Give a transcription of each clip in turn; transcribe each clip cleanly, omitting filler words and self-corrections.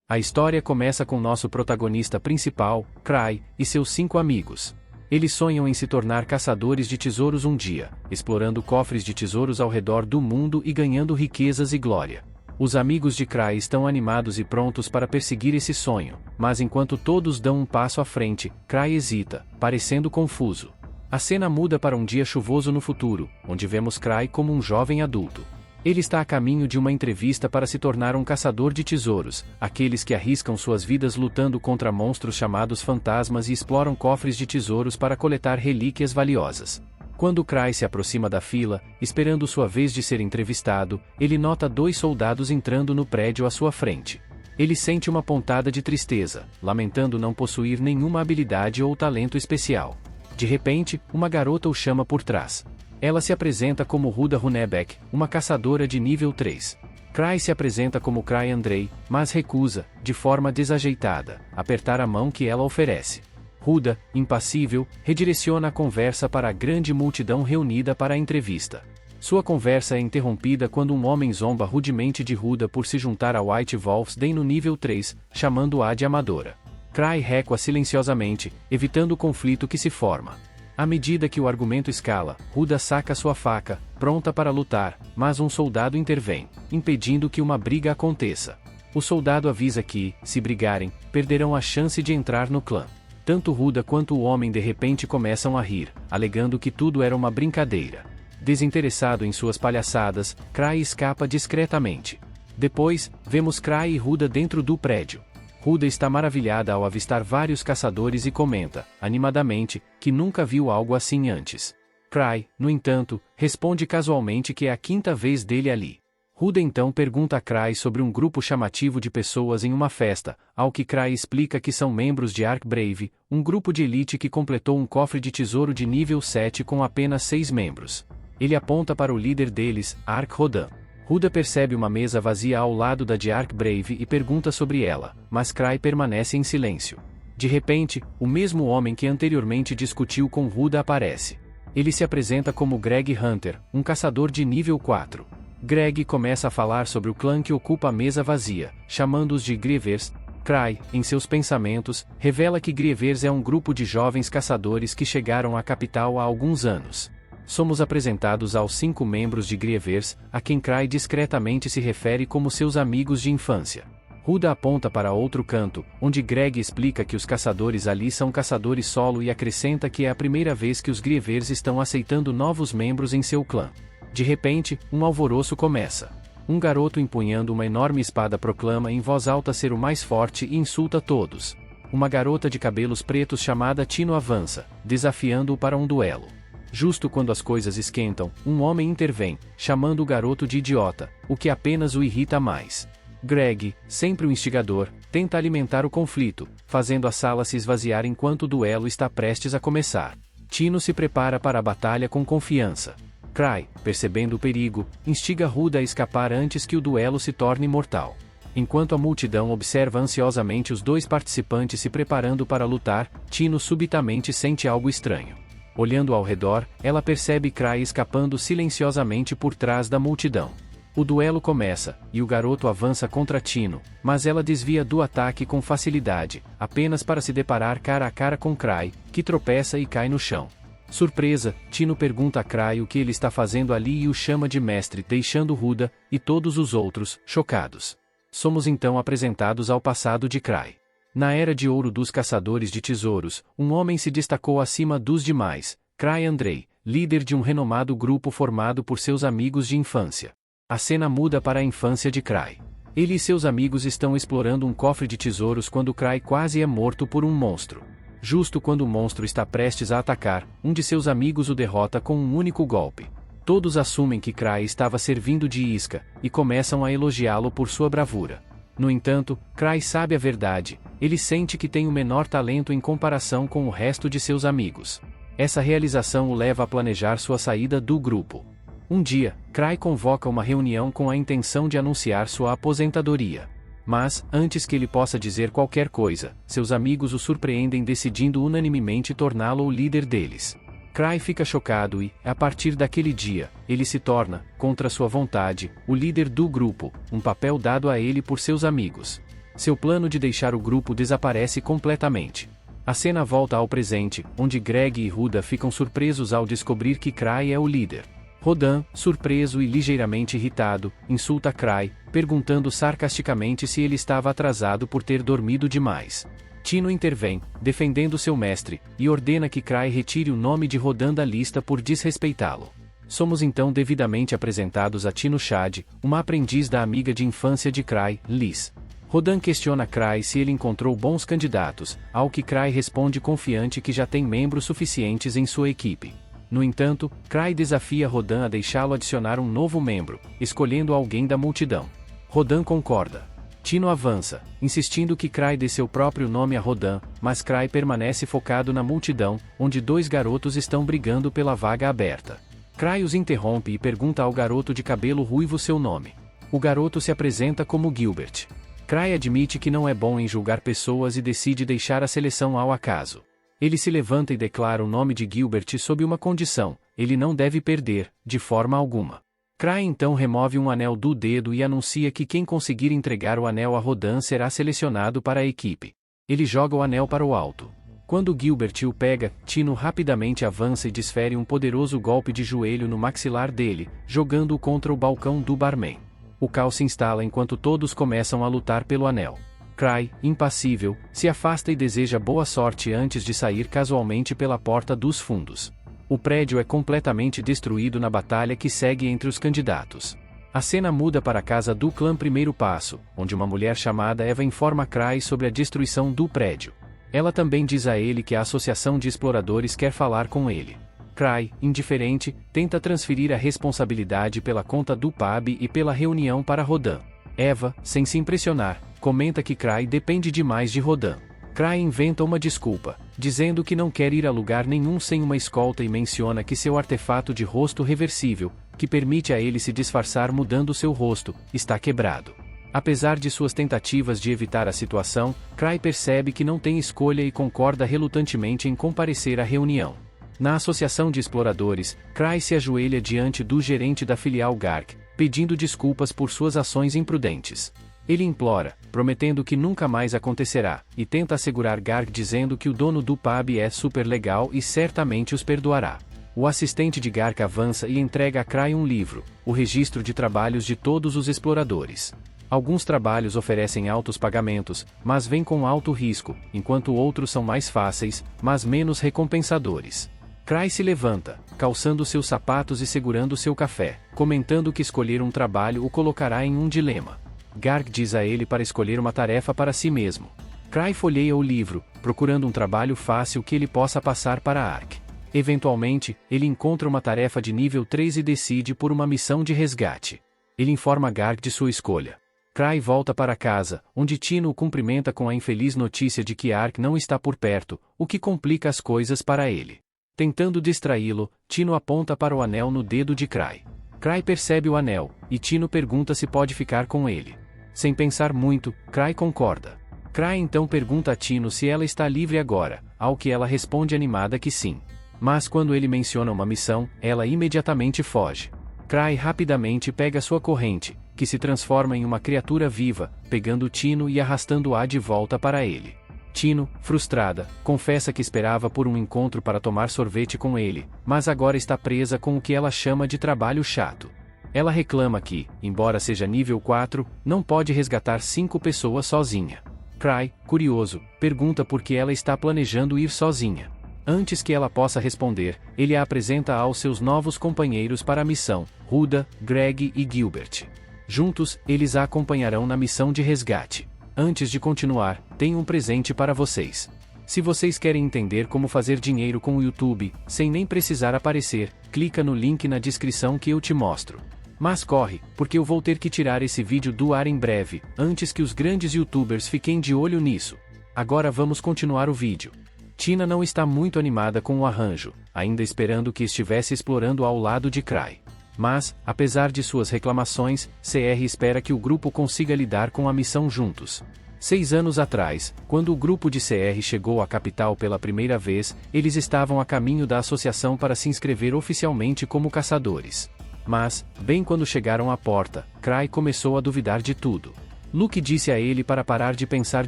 A história começa com nosso protagonista principal, Cry, e seus 5 amigos. Eles sonham em se tornar caçadores de tesouros um dia, explorando cofres de tesouros ao redor do mundo e ganhando riquezas e glória. Os amigos de Cry estão animados e prontos para perseguir esse sonho, mas enquanto todos dão um passo à frente, Cry hesita, parecendo confuso. A cena muda para um dia chuvoso no futuro, onde vemos Cry como um jovem adulto. Ele está a caminho de uma entrevista para se tornar um caçador de tesouros, aqueles que arriscam suas vidas lutando contra monstros chamados fantasmas e exploram cofres de tesouros para coletar relíquias valiosas. Quando Cry se aproxima da fila, esperando sua vez de ser entrevistado, ele nota 2 soldados entrando no prédio à sua frente. Ele sente uma pontada de tristeza, lamentando não possuir nenhuma habilidade ou talento especial. De repente, uma garota o chama por trás. Ela se apresenta como Huda Runebeck, uma caçadora de nível 3. Cry se apresenta como Cry Andrei, mas recusa, de forma desajeitada, apertar a mão que ela oferece. Huda, impassível, redireciona a conversa para a grande multidão reunida para a entrevista. Sua conversa é interrompida quando um homem zomba rudemente de Huda por se juntar a White Wolf's Den no nível 3, chamando-a de amadora. Cry recua silenciosamente, evitando o conflito que se forma. À medida que o argumento escala, Huda saca sua faca, pronta para lutar, mas um soldado intervém, impedindo que uma briga aconteça. O soldado avisa que, se brigarem, perderão a chance de entrar no clã. Tanto Huda quanto o homem de repente começam a rir, alegando que tudo era uma brincadeira. Desinteressado em suas palhaçadas, Cry escapa discretamente. Depois, vemos Cry e Huda dentro do prédio. Huda está maravilhada ao avistar vários caçadores e comenta, animadamente, que nunca viu algo assim antes. Cry, no entanto, responde casualmente que é a 5ª vez dele ali. Huda então pergunta a Cry sobre um grupo chamativo de pessoas em uma festa, ao que Cry explica que são membros de Arkbrave, um grupo de elite que completou um cofre de tesouro de nível 7 com apenas 6 membros. Ele aponta para o líder deles, Ark Rodan. Huda percebe uma mesa vazia ao lado da de Arkbrave e pergunta sobre ela, mas Cry permanece em silêncio. De repente, o mesmo homem que anteriormente discutiu com Huda aparece. Ele se apresenta como Greg Hunter, um caçador de nível 4. Greg começa a falar sobre o clã que ocupa a mesa vazia, chamando-os de Grievers. Cry, em seus pensamentos, revela que Grievers é um grupo de jovens caçadores que chegaram à capital há alguns anos. Somos apresentados aos 5 membros de Grievers, a quem Cry discretamente se refere como seus amigos de infância. Huda aponta para outro canto, onde Greg explica que os caçadores ali são caçadores solo e acrescenta que é a primeira vez que os Grievers estão aceitando novos membros em seu clã. De repente, um alvoroço começa. Um garoto empunhando uma enorme espada proclama em voz alta ser o mais forte e insulta todos. Uma garota de cabelos pretos chamada Tino avança, desafiando-o para um duelo. Justo quando as coisas esquentam, um homem intervém, chamando o garoto de idiota, o que apenas o irrita mais. Greg, sempre o instigador, tenta alimentar o conflito, fazendo a sala se esvaziar enquanto o duelo está prestes a começar. Tino se prepara para a batalha com confiança. Cry, percebendo o perigo, instiga Huda a escapar antes que o duelo se torne mortal. Enquanto a multidão observa ansiosamente os 2 participantes se preparando para lutar, Tino subitamente sente algo estranho. Olhando ao redor, ela percebe Cry escapando silenciosamente por trás da multidão. O duelo começa, e o garoto avança contra Tino, mas ela desvia do ataque com facilidade, apenas para se deparar cara a cara com Cry, que tropeça e cai no chão. Surpresa, Tino pergunta a Cry o que ele está fazendo ali e o chama de mestre, deixando Huda, e todos os outros, chocados. Somos então apresentados ao passado de Cry. Na era de ouro dos caçadores de tesouros, um homem se destacou acima dos demais, Cry Andrei, líder de um renomado grupo formado por seus amigos de infância. A cena muda para a infância de Cry. Ele e seus amigos estão explorando um cofre de tesouros quando Cry quase é morto por um monstro. Justo quando o monstro está prestes a atacar, um de seus amigos o derrota com um único golpe. Todos assumem que Cry estava servindo de isca, e começam a elogiá-lo por sua bravura. No entanto, Cry sabe a verdade, ele sente que tem o menor talento em comparação com o resto de seus amigos. Essa realização o leva a planejar sua saída do grupo. Um dia, Cry convoca uma reunião com a intenção de anunciar sua aposentadoria. Mas, antes que ele possa dizer qualquer coisa, seus amigos o surpreendem decidindo unanimemente torná-lo o líder deles. Cry fica chocado e, a partir daquele dia, ele se torna, contra sua vontade, o líder do grupo, um papel dado a ele por seus amigos. Seu plano de deixar o grupo desaparece completamente. A cena volta ao presente, onde Greg e Huda ficam surpresos ao descobrir que Cry é o líder. Rodan, surpreso e ligeiramente irritado, insulta Cry, perguntando sarcasticamente se ele estava atrasado por ter dormido demais. Tino intervém, defendendo seu mestre, e ordena que Cry retire o nome de Rodan da lista por desrespeitá-lo. Somos então devidamente apresentados a Tino Chad, uma aprendiz da amiga de infância de Cry, Liz. Rodan questiona Cry se ele encontrou bons candidatos, ao que Cry responde confiante que já tem membros suficientes em sua equipe. No entanto, Cry desafia Rodan a deixá-lo adicionar um novo membro, escolhendo alguém da multidão. Rodan concorda. Tino avança, insistindo que Cry dê seu próprio nome a Rodan, mas Cry permanece focado na multidão, onde dois garotos estão brigando pela vaga aberta. Cry os interrompe e pergunta ao garoto de cabelo ruivo seu nome. O garoto se apresenta como Gilbert. Cry admite que não é bom em julgar pessoas e decide deixar a seleção ao acaso. Ele se levanta e declara o nome de Gilbert sob uma condição: ele não deve perder, de forma alguma. Cry então remove um anel do dedo e anuncia que quem conseguir entregar o anel a Rodan será selecionado para a equipe. Ele joga o anel para o alto. Quando Gilbert o pega, Tino rapidamente avança e desfere um poderoso golpe de joelho no maxilar dele, jogando-o contra o balcão do barman. O caos se instala enquanto todos começam a lutar pelo anel. Cry, impassível, se afasta e deseja boa sorte antes de sair casualmente pela porta dos fundos. O prédio é completamente destruído na batalha que segue entre os candidatos. A cena muda para a casa do clã Primeiro Passo, onde uma mulher chamada Eva informa Cry sobre a destruição do prédio. Ela também diz a ele que a associação de exploradores quer falar com ele. Cry, indiferente, tenta transferir a responsabilidade pela conta do pub e pela reunião para Rodan. Eva, sem se impressionar, comenta que Cry depende demais de Rodan. Cry inventa uma desculpa, dizendo que não quer ir a lugar nenhum sem uma escolta e menciona que seu artefato de rosto reversível, que permite a ele se disfarçar mudando seu rosto, está quebrado. Apesar de suas tentativas de evitar a situação, Cry percebe que não tem escolha e concorda relutantemente em comparecer à reunião. Na associação de exploradores, Cry se ajoelha diante do gerente da filial Gark, pedindo desculpas por suas ações imprudentes. Ele implora, prometendo que nunca mais acontecerá, e tenta assegurar Gark dizendo que o dono do pub é super legal e certamente os perdoará. O assistente de Gark avança e entrega a Cry um livro, o registro de trabalhos de todos os exploradores. Alguns trabalhos oferecem altos pagamentos, mas vêm com alto risco, enquanto outros são mais fáceis, mas menos recompensadores. Cry se levanta, calçando seus sapatos e segurando seu café, comentando que escolher um trabalho o colocará em um dilema. Gark diz a ele para escolher uma tarefa para si mesmo. Cry folheia o livro, procurando um trabalho fácil que ele possa passar para Ark. Eventualmente, ele encontra uma tarefa de nível 3 e decide por uma missão de resgate. Ele informa Gark de sua escolha. Cry volta para casa, onde Tino o cumprimenta com a infeliz notícia de que Ark não está por perto, o que complica as coisas para ele. Tentando distraí-lo, Tino aponta para o anel no dedo de Cry. Cry percebe o anel, e Tino pergunta se pode ficar com ele. Sem pensar muito, Cry concorda. Cry então pergunta a Tino se ela está livre agora, ao que ela responde animada que sim. Mas quando ele menciona uma missão, ela imediatamente foge. Cry rapidamente pega sua corrente, que se transforma em uma criatura viva, pegando Tino e arrastando-a de volta para ele. Tino, frustrada, confessa que esperava por um encontro para tomar sorvete com ele, mas agora está presa com o que ela chama de trabalho chato. Ela reclama que, embora seja nível 4, não pode resgatar 5 pessoas sozinha. Cry, curioso, pergunta por que ela está planejando ir sozinha. Antes que ela possa responder, ele a apresenta aos seus novos companheiros para a missão, Huda, Greg e Gilbert. Juntos, eles a acompanharão na missão de resgate. Antes de continuar, tenho um presente para vocês. Se vocês querem entender como fazer dinheiro com o YouTube, sem nem precisar aparecer, clica no link na descrição que eu te mostro. Mas corre, porque eu vou ter que tirar esse vídeo do ar em breve, antes que os grandes YouTubers fiquem de olho nisso. Agora vamos continuar o vídeo. Tina não está muito animada com o arranjo, ainda esperando que estivesse explorando ao lado de Cry. Mas, apesar de suas reclamações, CR espera que o grupo consiga lidar com a missão juntos. 6 anos atrás, quando o grupo de CR chegou à capital pela primeira vez, eles estavam a caminho da associação para se inscrever oficialmente como caçadores. Mas, bem quando chegaram à porta, Cry começou a duvidar de tudo. Luke disse a ele para parar de pensar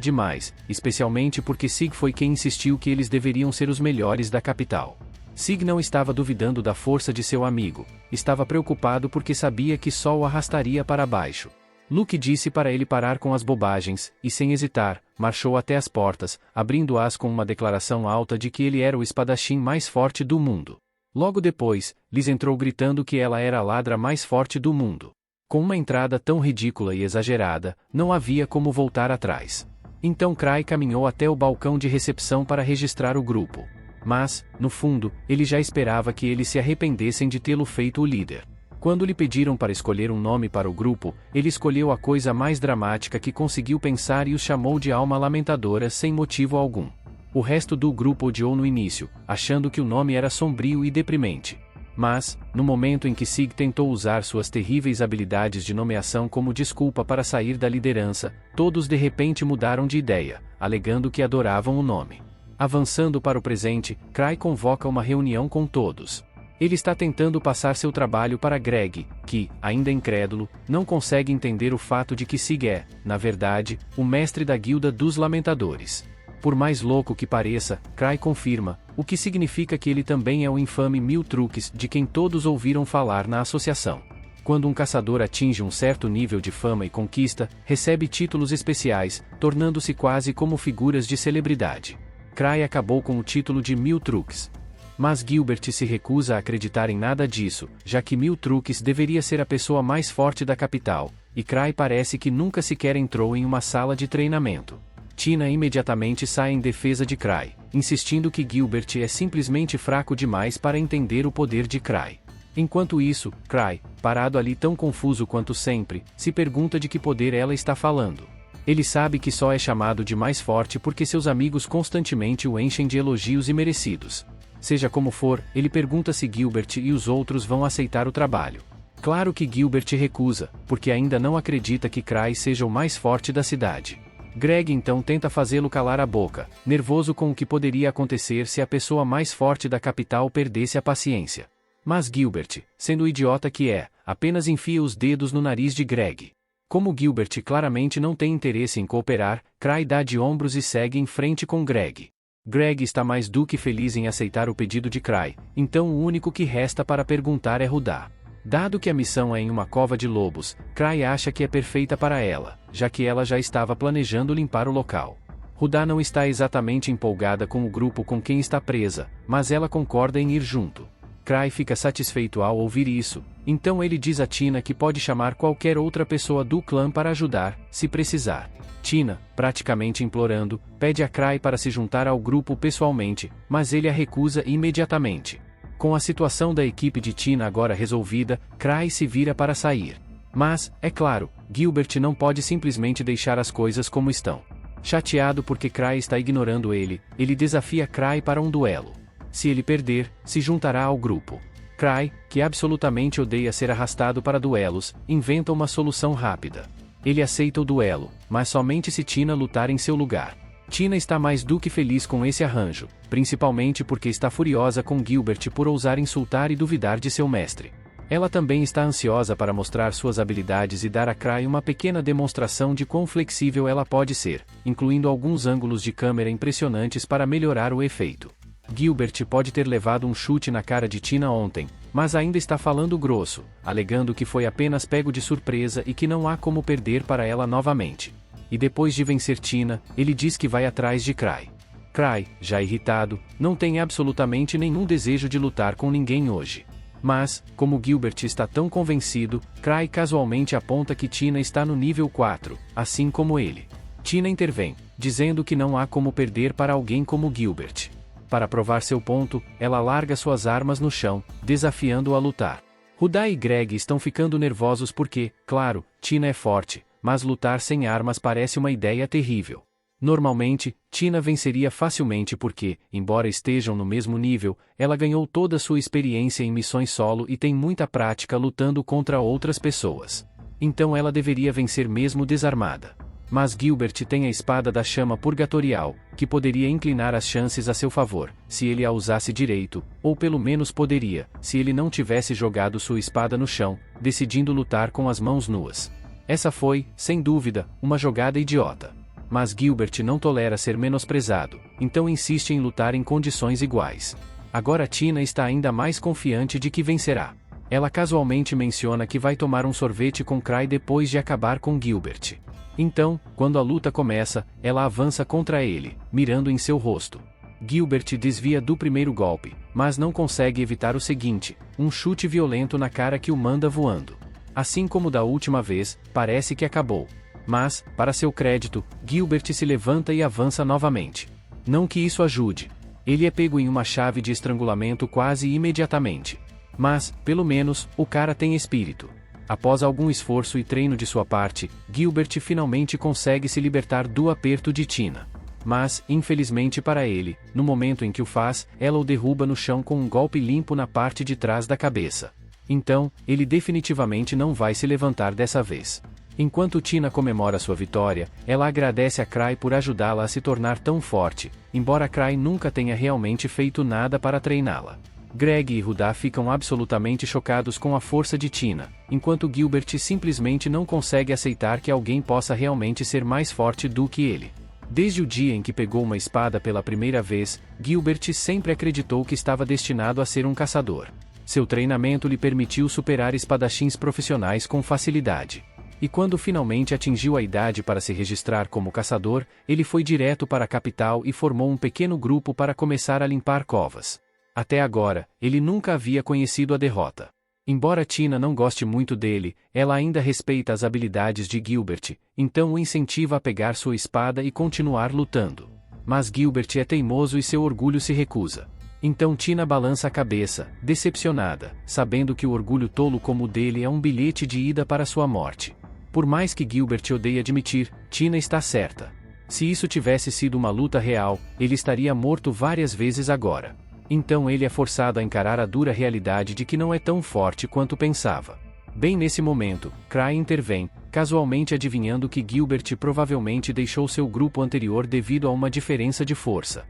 demais, especialmente porque Sig foi quem insistiu que eles deveriam ser os melhores da capital. Sig não estava duvidando da força de seu amigo, estava preocupado porque sabia que só o arrastaria para baixo. Luke disse para ele parar com as bobagens, e sem hesitar, marchou até as portas, abrindo-as com uma declaração alta de que ele era o espadachim mais forte do mundo. Logo depois, Liz entrou gritando que ela era a ladra mais forte do mundo. Com uma entrada tão ridícula e exagerada, não havia como voltar atrás. Então Cry caminhou até o balcão de recepção para registrar o grupo. Mas, no fundo, ele já esperava que eles se arrependessem de tê-lo feito o líder. Quando lhe pediram para escolher um nome para o grupo, ele escolheu a coisa mais dramática que conseguiu pensar e os chamou de alma lamentadora sem motivo algum. O resto do grupo odiou no início, achando que o nome era sombrio e deprimente. Mas, no momento em que Sig tentou usar suas terríveis habilidades de nomeação como desculpa para sair da liderança, todos de repente mudaram de ideia, alegando que adoravam o nome. Avançando para o presente, Cry convoca uma reunião com todos. Ele está tentando passar seu trabalho para Greg, que, ainda incrédulo, não consegue entender o fato de que Sig é, na verdade, o mestre da Guilda dos Lamentadores. Por mais louco que pareça, Cry confirma, o que significa que ele também é o infame Mil Truques de quem todos ouviram falar na associação. Quando um caçador atinge um certo nível de fama e conquista, recebe títulos especiais, tornando-se quase como figuras de celebridade. Cry acabou com o título de Mil Truques. Mas Gilbert se recusa a acreditar em nada disso, já que Mil Truques deveria ser a pessoa mais forte da capital, e Cry parece que nunca sequer entrou em uma sala de treinamento. Tina imediatamente sai em defesa de Cry, insistindo que Gilbert é simplesmente fraco demais para entender o poder de Cry. Enquanto isso, Cry, parado ali tão confuso quanto sempre, se pergunta de que poder ela está falando. Ele sabe que só é chamado de mais forte porque seus amigos constantemente o enchem de elogios imerecidos. Seja como for, ele pergunta se Gilbert e os outros vão aceitar o trabalho. Claro que Gilbert recusa, porque ainda não acredita que Cry seja o mais forte da cidade. Greg então tenta fazê-lo calar a boca, nervoso com o que poderia acontecer se a pessoa mais forte da capital perdesse a paciência. Mas Gilbert, sendo o idiota que é, apenas enfia os dedos no nariz de Greg. Como Gilbert claramente não tem interesse em cooperar, Cry dá de ombros e segue em frente com Greg. Greg está mais do que feliz em aceitar o pedido de Cry, então o único que resta para perguntar é Rudá. Dado que a missão é em uma cova de lobos, Cry acha que é perfeita para ela, já que ela já estava planejando limpar o local. Rudá não está exatamente empolgada com o grupo com quem está presa, mas ela concorda em ir junto. Cry fica satisfeito ao ouvir isso, então ele diz a Tina que pode chamar qualquer outra pessoa do clã para ajudar, se precisar. Tina, praticamente implorando, pede a Cry para se juntar ao grupo pessoalmente, mas ele a recusa imediatamente. Com a situação da equipe de Tina agora resolvida, Cry se vira para sair. Mas, é claro, Gilbert não pode simplesmente deixar as coisas como estão. Chateado porque Cry está ignorando ele, ele desafia Cry para um duelo. Se ele perder, se juntará ao grupo. Cry, que absolutamente odeia ser arrastado para duelos, inventa uma solução rápida. Ele aceita o duelo, mas somente se Tina lutar em seu lugar. Tina está mais do que feliz com esse arranjo, principalmente porque está furiosa com Gilbert por ousar insultar e duvidar de seu mestre. Ela também está ansiosa para mostrar suas habilidades e dar a Cry uma pequena demonstração de quão flexível ela pode ser, incluindo alguns ângulos de câmera impressionantes para melhorar o efeito. Gilbert pode ter levado um chute na cara de Tina ontem, mas ainda está falando grosso, alegando que foi apenas pego de surpresa e que não há como perder para ela novamente. E depois de vencer Tina, ele diz que vai atrás de Cry. Cry, já irritado, não tem absolutamente nenhum desejo de lutar com ninguém hoje. Mas, como Gilbert está tão convencido, Cry casualmente aponta que Tina está no nível 4, assim como ele. Tina intervém, dizendo que não há como perder para alguém como Gilbert. Para provar seu ponto, ela larga suas armas no chão, desafiando-o a lutar. Rudá e Greg estão ficando nervosos porque, claro, Tina é forte, mas lutar sem armas parece uma ideia terrível. Normalmente, Tina venceria facilmente porque, embora estejam no mesmo nível, ela ganhou toda sua experiência em missões solo e tem muita prática lutando contra outras pessoas. Então ela deveria vencer mesmo desarmada. Mas Gilbert tem a espada da chama purgatorial, que poderia inclinar as chances a seu favor, se ele a usasse direito, ou pelo menos poderia, se ele não tivesse jogado sua espada no chão, decidindo lutar com as mãos nuas. Essa foi, sem dúvida, uma jogada idiota. Mas Gilbert não tolera ser menosprezado, então insiste em lutar em condições iguais. Agora Tina está ainda mais confiante de que vencerá. Ela casualmente menciona que vai tomar um sorvete com Cry depois de acabar com Gilbert. Então, quando a luta começa, ela avança contra ele, mirando em seu rosto. Gilbert desvia do primeiro golpe, mas não consegue evitar o seguinte, um chute violento na cara que o manda voando. Assim como da última vez, parece que acabou. Mas, para seu crédito, Gilbert se levanta e avança novamente. Não que isso ajude. Ele é pego em uma chave de estrangulamento quase imediatamente. Mas, pelo menos, o cara tem espírito. Após algum esforço e treino de sua parte, Gilbert finalmente consegue se libertar do aperto de Tina. Mas, infelizmente para ele, no momento em que o faz, ela o derruba no chão com um golpe limpo na parte de trás da cabeça. Então, ele definitivamente não vai se levantar dessa vez. Enquanto Tina comemora sua vitória, ela agradece a Cry por ajudá-la a se tornar tão forte, embora Cry nunca tenha realmente feito nada para treiná-la. Greg e Rudá ficam absolutamente chocados com a força de Tina, enquanto Gilbert simplesmente não consegue aceitar que alguém possa realmente ser mais forte do que ele. Desde o dia em que pegou uma espada pela primeira vez, Gilbert sempre acreditou que estava destinado a ser um caçador. Seu treinamento lhe permitiu superar espadachins profissionais com facilidade. E quando finalmente atingiu a idade para se registrar como caçador, ele foi direto para a capital e formou um pequeno grupo para começar a limpar covas. Até agora, ele nunca havia conhecido a derrota. Embora Tina não goste muito dele, ela ainda respeita as habilidades de Gilbert, então o incentiva a pegar sua espada e continuar lutando. Mas Gilbert é teimoso e seu orgulho se recusa. Então Tina balança a cabeça, decepcionada, sabendo que o orgulho tolo como o dele é um bilhete de ida para sua morte. Por mais que Gilbert odeie admitir, Tina está certa. Se isso tivesse sido uma luta real, ele estaria morto várias vezes agora. Então ele é forçado a encarar a dura realidade de que não é tão forte quanto pensava. Bem nesse momento, Cry intervém, casualmente adivinhando que Gilbert provavelmente deixou seu grupo anterior devido a uma diferença de força.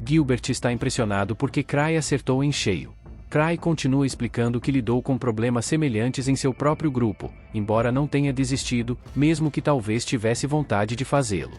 Gilbert está impressionado porque Cry acertou em cheio. Cry continua explicando que lidou com problemas semelhantes em seu próprio grupo, embora não tenha desistido, mesmo que talvez tivesse vontade de fazê-lo.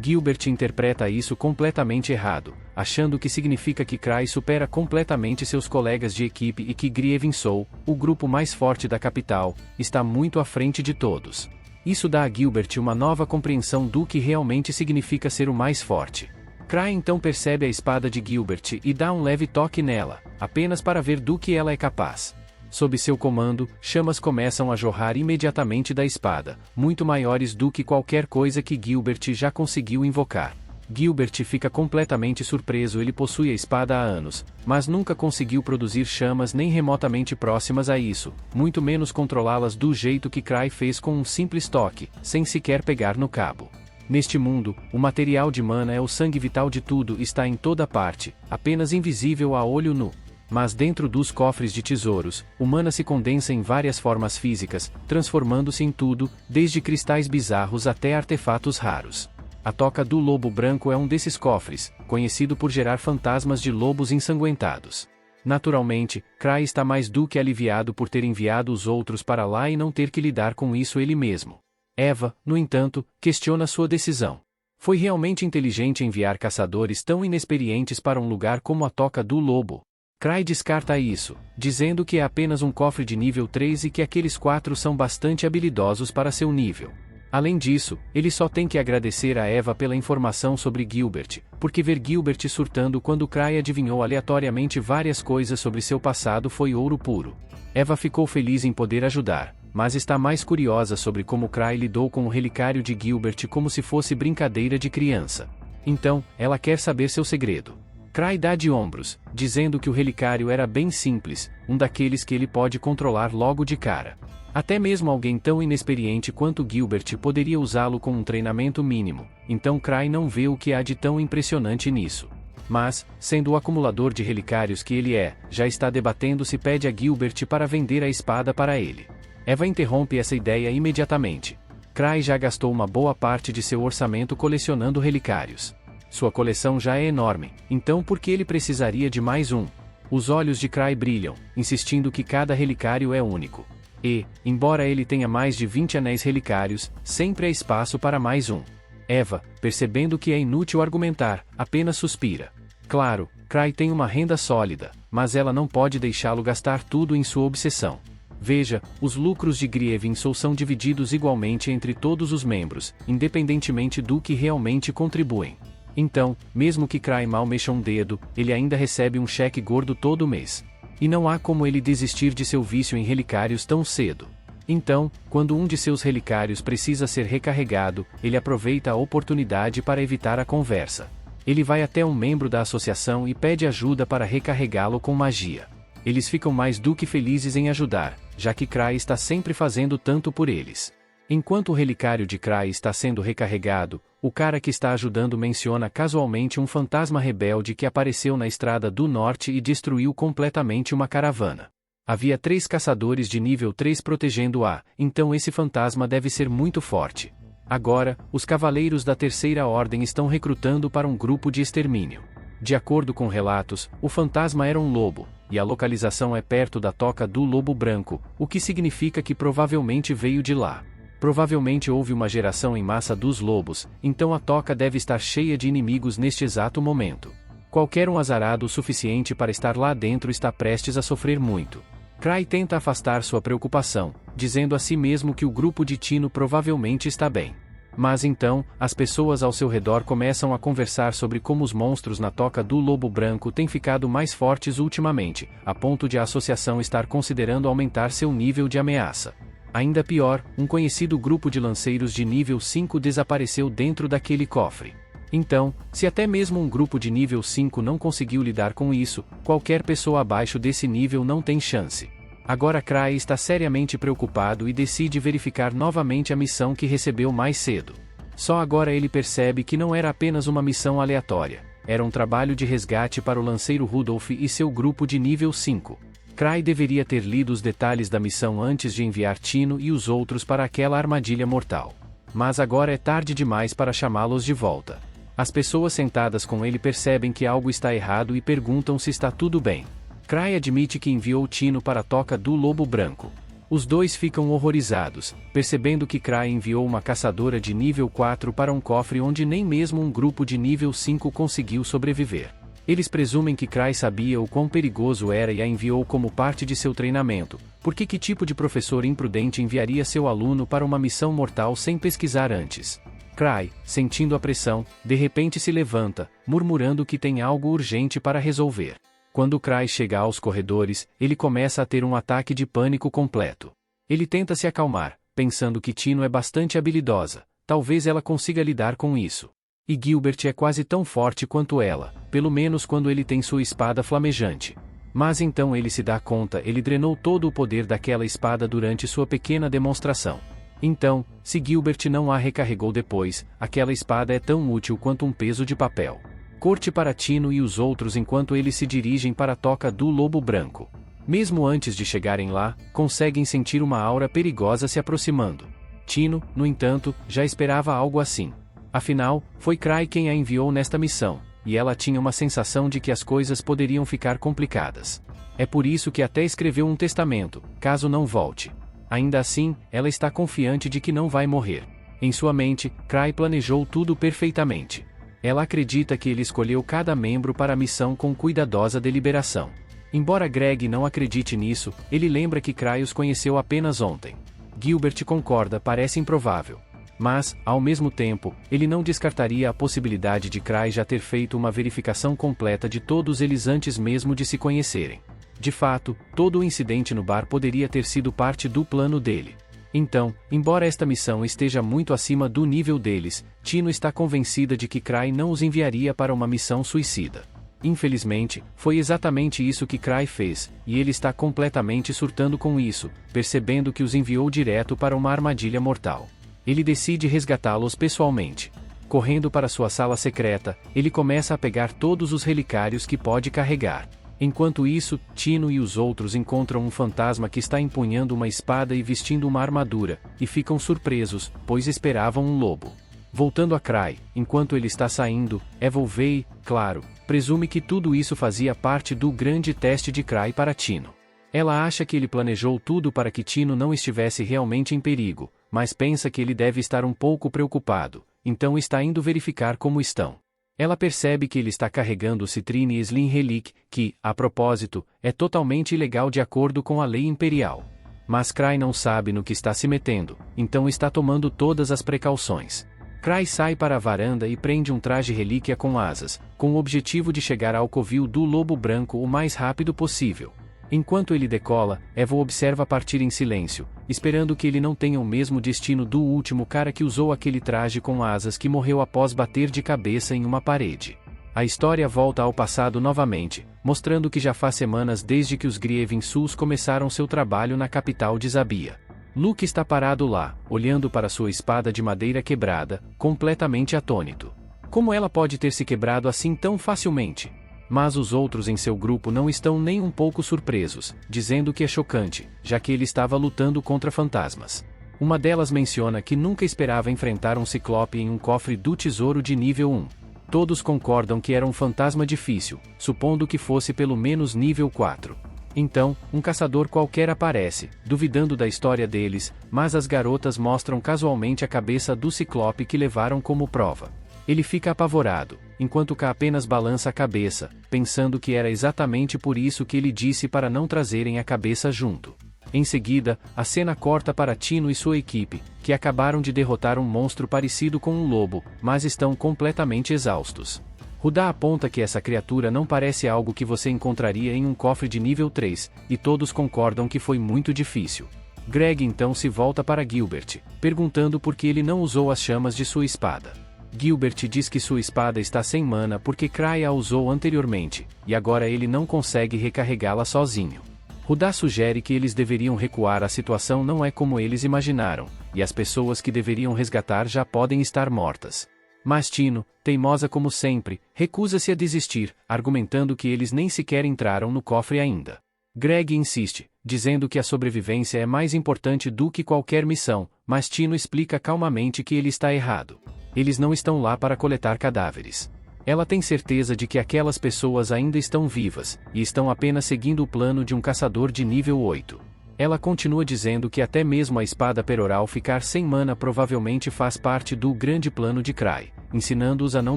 Gilbert interpreta isso completamente errado, achando que significa que Cry supera completamente seus colegas de equipe e que Grievin Soul, o grupo mais forte da capital, está muito à frente de todos. Isso dá a Gilbert uma nova compreensão do que realmente significa ser o mais forte. Cry então percebe a espada de Gilbert e dá um leve toque nela, apenas para ver do que ela é capaz. Sob seu comando, chamas começam a jorrar imediatamente da espada, muito maiores do que qualquer coisa que Gilbert já conseguiu invocar. Gilbert fica completamente surpreso. Ele possui a espada há anos, mas nunca conseguiu produzir chamas nem remotamente próximas a isso, muito menos controlá-las do jeito que Cry fez com um simples toque, sem sequer pegar no cabo. Neste mundo, o material de mana é o sangue vital de tudo, está em toda parte, apenas invisível a olho nu. Mas dentro dos cofres de tesouros, o mana se condensa em várias formas físicas, transformando-se em tudo, desde cristais bizarros até artefatos raros. A toca do lobo branco é um desses cofres, conhecido por gerar fantasmas de lobos ensanguentados. Naturalmente, Cry está mais do que aliviado por ter enviado os outros para lá e não ter que lidar com isso ele mesmo. Eva, no entanto, questiona sua decisão. Foi realmente inteligente enviar caçadores tão inexperientes para um lugar como a toca do lobo? Cry descarta isso, dizendo que é apenas um cofre de nível 3 e que aqueles 4 são bastante habilidosos para seu nível. Além disso, ele só tem que agradecer a Eva pela informação sobre Gilbert, porque ver Gilbert surtando quando Cry adivinhou aleatoriamente várias coisas sobre seu passado foi ouro puro. Eva ficou feliz em poder ajudar, mas está mais curiosa sobre como Cry lidou com o relicário de Gilbert como se fosse brincadeira de criança. Então, ela quer saber seu segredo. Cry dá de ombros, dizendo que o relicário era bem simples, um daqueles que ele pode controlar logo de cara. Até mesmo alguém tão inexperiente quanto Gilbert poderia usá-lo com um treinamento mínimo, então Cry não vê o que há de tão impressionante nisso. Mas, sendo o acumulador de relicários que ele é, já está debatendo se pede a Gilbert para vender a espada para ele. Eva interrompe essa ideia imediatamente. Cry já gastou uma boa parte de seu orçamento colecionando relicários. Sua coleção já é enorme, então por que ele precisaria de mais um? Os olhos de Cry brilham, insistindo que cada relicário é único. E, embora ele tenha mais de 20 anéis relicários, sempre há espaço para mais um. Eva, percebendo que é inútil argumentar, apenas suspira. Claro, Cry tem uma renda sólida, mas ela não pode deixá-lo gastar tudo em sua obsessão. Veja, os lucros de Grievinsoul são divididos igualmente entre todos os membros, independentemente do que realmente contribuem. Então, mesmo que Cry mal mexa um dedo, ele ainda recebe um cheque gordo todo mês. E não há como ele desistir de seu vício em relicários tão cedo. Então, quando um de seus relicários precisa ser recarregado, ele aproveita a oportunidade para evitar a conversa. Ele vai até um membro da associação e pede ajuda para recarregá-lo com magia. Eles ficam mais do que felizes em ajudar, já que Cry está sempre fazendo tanto por eles. Enquanto o relicário de Cry está sendo recarregado, o cara que está ajudando menciona casualmente um fantasma rebelde que apareceu na estrada do norte e destruiu completamente uma caravana. Havia 3 caçadores de nível 3 protegendo-a, então esse fantasma deve ser muito forte. Agora, os cavaleiros da Terceira Ordem estão recrutando para um grupo de extermínio. De acordo com relatos, o fantasma era um lobo, e a localização é perto da toca do Lobo Branco, o que significa que provavelmente veio de lá. Provavelmente houve uma geração em massa dos lobos, então a toca deve estar cheia de inimigos neste exato momento. Qualquer um azarado o suficiente para estar lá dentro está prestes a sofrer muito. Cry tenta afastar sua preocupação, dizendo a si mesmo que o grupo de Tino provavelmente está bem. Mas então, as pessoas ao seu redor começam a conversar sobre como os monstros na toca do Lobo Branco têm ficado mais fortes ultimamente, a ponto de a associação estar considerando aumentar seu nível de ameaça. Ainda pior, um conhecido grupo de lanceiros de nível 5 desapareceu dentro daquele cofre. Então, se até mesmo um grupo de nível 5 não conseguiu lidar com isso, qualquer pessoa abaixo desse nível não tem chance. Agora Cry está seriamente preocupado e decide verificar novamente a missão que recebeu mais cedo. Só agora ele percebe que não era apenas uma missão aleatória, era um trabalho de resgate para o lanceiro Rudolph e seu grupo de nível 5. Cry deveria ter lido os detalhes da missão antes de enviar Tino e os outros para aquela armadilha mortal. Mas agora é tarde demais para chamá-los de volta. As pessoas sentadas com ele percebem que algo está errado e perguntam se está tudo bem. Cry admite que enviou Tino para a toca do Lobo Branco. Os dois ficam horrorizados, percebendo que Cry enviou uma caçadora de nível 4 para um cofre onde nem mesmo um grupo de nível 5 conseguiu sobreviver. Eles presumem que Cry sabia o quão perigoso era e a enviou como parte de seu treinamento, porque que tipo de professor imprudente enviaria seu aluno para uma missão mortal sem pesquisar antes? Cry, sentindo a pressão, de repente se levanta, murmurando que tem algo urgente para resolver. Quando Cry chega aos corredores, ele começa a ter um ataque de pânico completo. Ele tenta se acalmar, pensando que Tino é bastante habilidosa, talvez ela consiga lidar com isso. E Gilbert é quase tão forte quanto ela, pelo menos quando ele tem sua espada flamejante. Mas então ele se dá conta, ele drenou todo o poder daquela espada durante sua pequena demonstração. Então, se Gilbert não a recarregou depois, aquela espada é tão útil quanto um peso de papel. Corte para Tino e os outros enquanto eles se dirigem para a toca do Lobo Branco. Mesmo antes de chegarem lá, conseguem sentir uma aura perigosa se aproximando. Tino, no entanto, já esperava algo assim. Afinal, foi Cry quem a enviou nesta missão, e ela tinha uma sensação de que as coisas poderiam ficar complicadas. É por isso que até escreveu um testamento, caso não volte. Ainda assim, ela está confiante de que não vai morrer. Em sua mente, Cry planejou tudo perfeitamente. Ela acredita que ele escolheu cada membro para a missão com cuidadosa deliberação. Embora Greg não acredite nisso, ele lembra que Cry os conheceu apenas ontem. Gilbert concorda, parece improvável. Mas, ao mesmo tempo, ele não descartaria a possibilidade de Cry já ter feito uma verificação completa de todos eles antes mesmo de se conhecerem. De fato, todo o incidente no bar poderia ter sido parte do plano dele. Então, embora esta missão esteja muito acima do nível deles, Tino está convencida de que Cry não os enviaria para uma missão suicida. Infelizmente, foi exatamente isso que Cry fez, e ele está completamente surtando com isso, percebendo que os enviou direto para uma armadilha mortal. Ele decide resgatá-los pessoalmente. Correndo para sua sala secreta, ele começa a pegar todos os relicários que pode carregar. Enquanto isso, Tino e os outros encontram um fantasma que está empunhando uma espada e vestindo uma armadura, e ficam surpresos, pois esperavam um lobo. Voltando a Cry, enquanto ele está saindo, Evolvei, claro, presume que tudo isso fazia parte do grande teste de Cry para Tino. Ela acha que ele planejou tudo para que Tino não estivesse realmente em perigo, mas pensa que ele deve estar um pouco preocupado, então está indo verificar como estão. Ela percebe que ele está carregando o Citrine Slim Relic, que, a propósito, é totalmente ilegal de acordo com a lei imperial. Mas Cry não sabe no que está se metendo, então está tomando todas as precauções. Cry sai para a varanda e prende um traje relíquia com asas, com o objetivo de chegar ao covil do Lobo Branco o mais rápido possível. Enquanto ele decola, Eva observa partir em silêncio, esperando que ele não tenha o mesmo destino do último cara que usou aquele traje com asas que morreu após bater de cabeça em uma parede. A história volta ao passado novamente, mostrando que já faz semanas desde que os Grievin Sus começaram seu trabalho na capital de Zabia. Luke está parado lá, olhando para sua espada de madeira quebrada, completamente atônito. Como ela pode ter se quebrado assim tão facilmente? Mas os outros em seu grupo não estão nem um pouco surpresos, dizendo que é chocante, já que ele estava lutando contra fantasmas. Uma delas menciona que nunca esperava enfrentar um ciclope em um cofre do tesouro de nível 1. Todos concordam que era um fantasma difícil, supondo que fosse pelo menos nível 4. Então, um caçador qualquer aparece, duvidando da história deles, mas as garotas mostram casualmente a cabeça do ciclope que levaram como prova. Ele fica apavorado, enquanto K apenas balança a cabeça, pensando que era exatamente por isso que ele disse para não trazerem a cabeça junto. Em seguida, a cena corta para Tino e sua equipe, que acabaram de derrotar um monstro parecido com um lobo, mas estão completamente exaustos. Rudá aponta que essa criatura não parece algo que você encontraria em um cofre de nível 3, e todos concordam que foi muito difícil. Greg então se volta para Gilbert, perguntando por que ele não usou as chamas de sua espada. Gilbert diz que sua espada está sem mana porque Cry a usou anteriormente, e agora ele não consegue recarregá-la sozinho. Rudá sugere que eles deveriam recuar, a situação não é como eles imaginaram, e as pessoas que deveriam resgatar já podem estar mortas. Mas Tino, teimosa como sempre, recusa-se a desistir, argumentando que eles nem sequer entraram no cofre ainda. Greg insiste, dizendo que a sobrevivência é mais importante do que qualquer missão, mas Tino explica calmamente que ele está errado. Eles não estão lá para coletar cadáveres. Ela tem certeza de que aquelas pessoas ainda estão vivas, e estão apenas seguindo o plano de um caçador de nível 8. Ela continua dizendo que até mesmo a espada peroral ficar sem mana provavelmente faz parte do grande plano de Cry, ensinando-os a não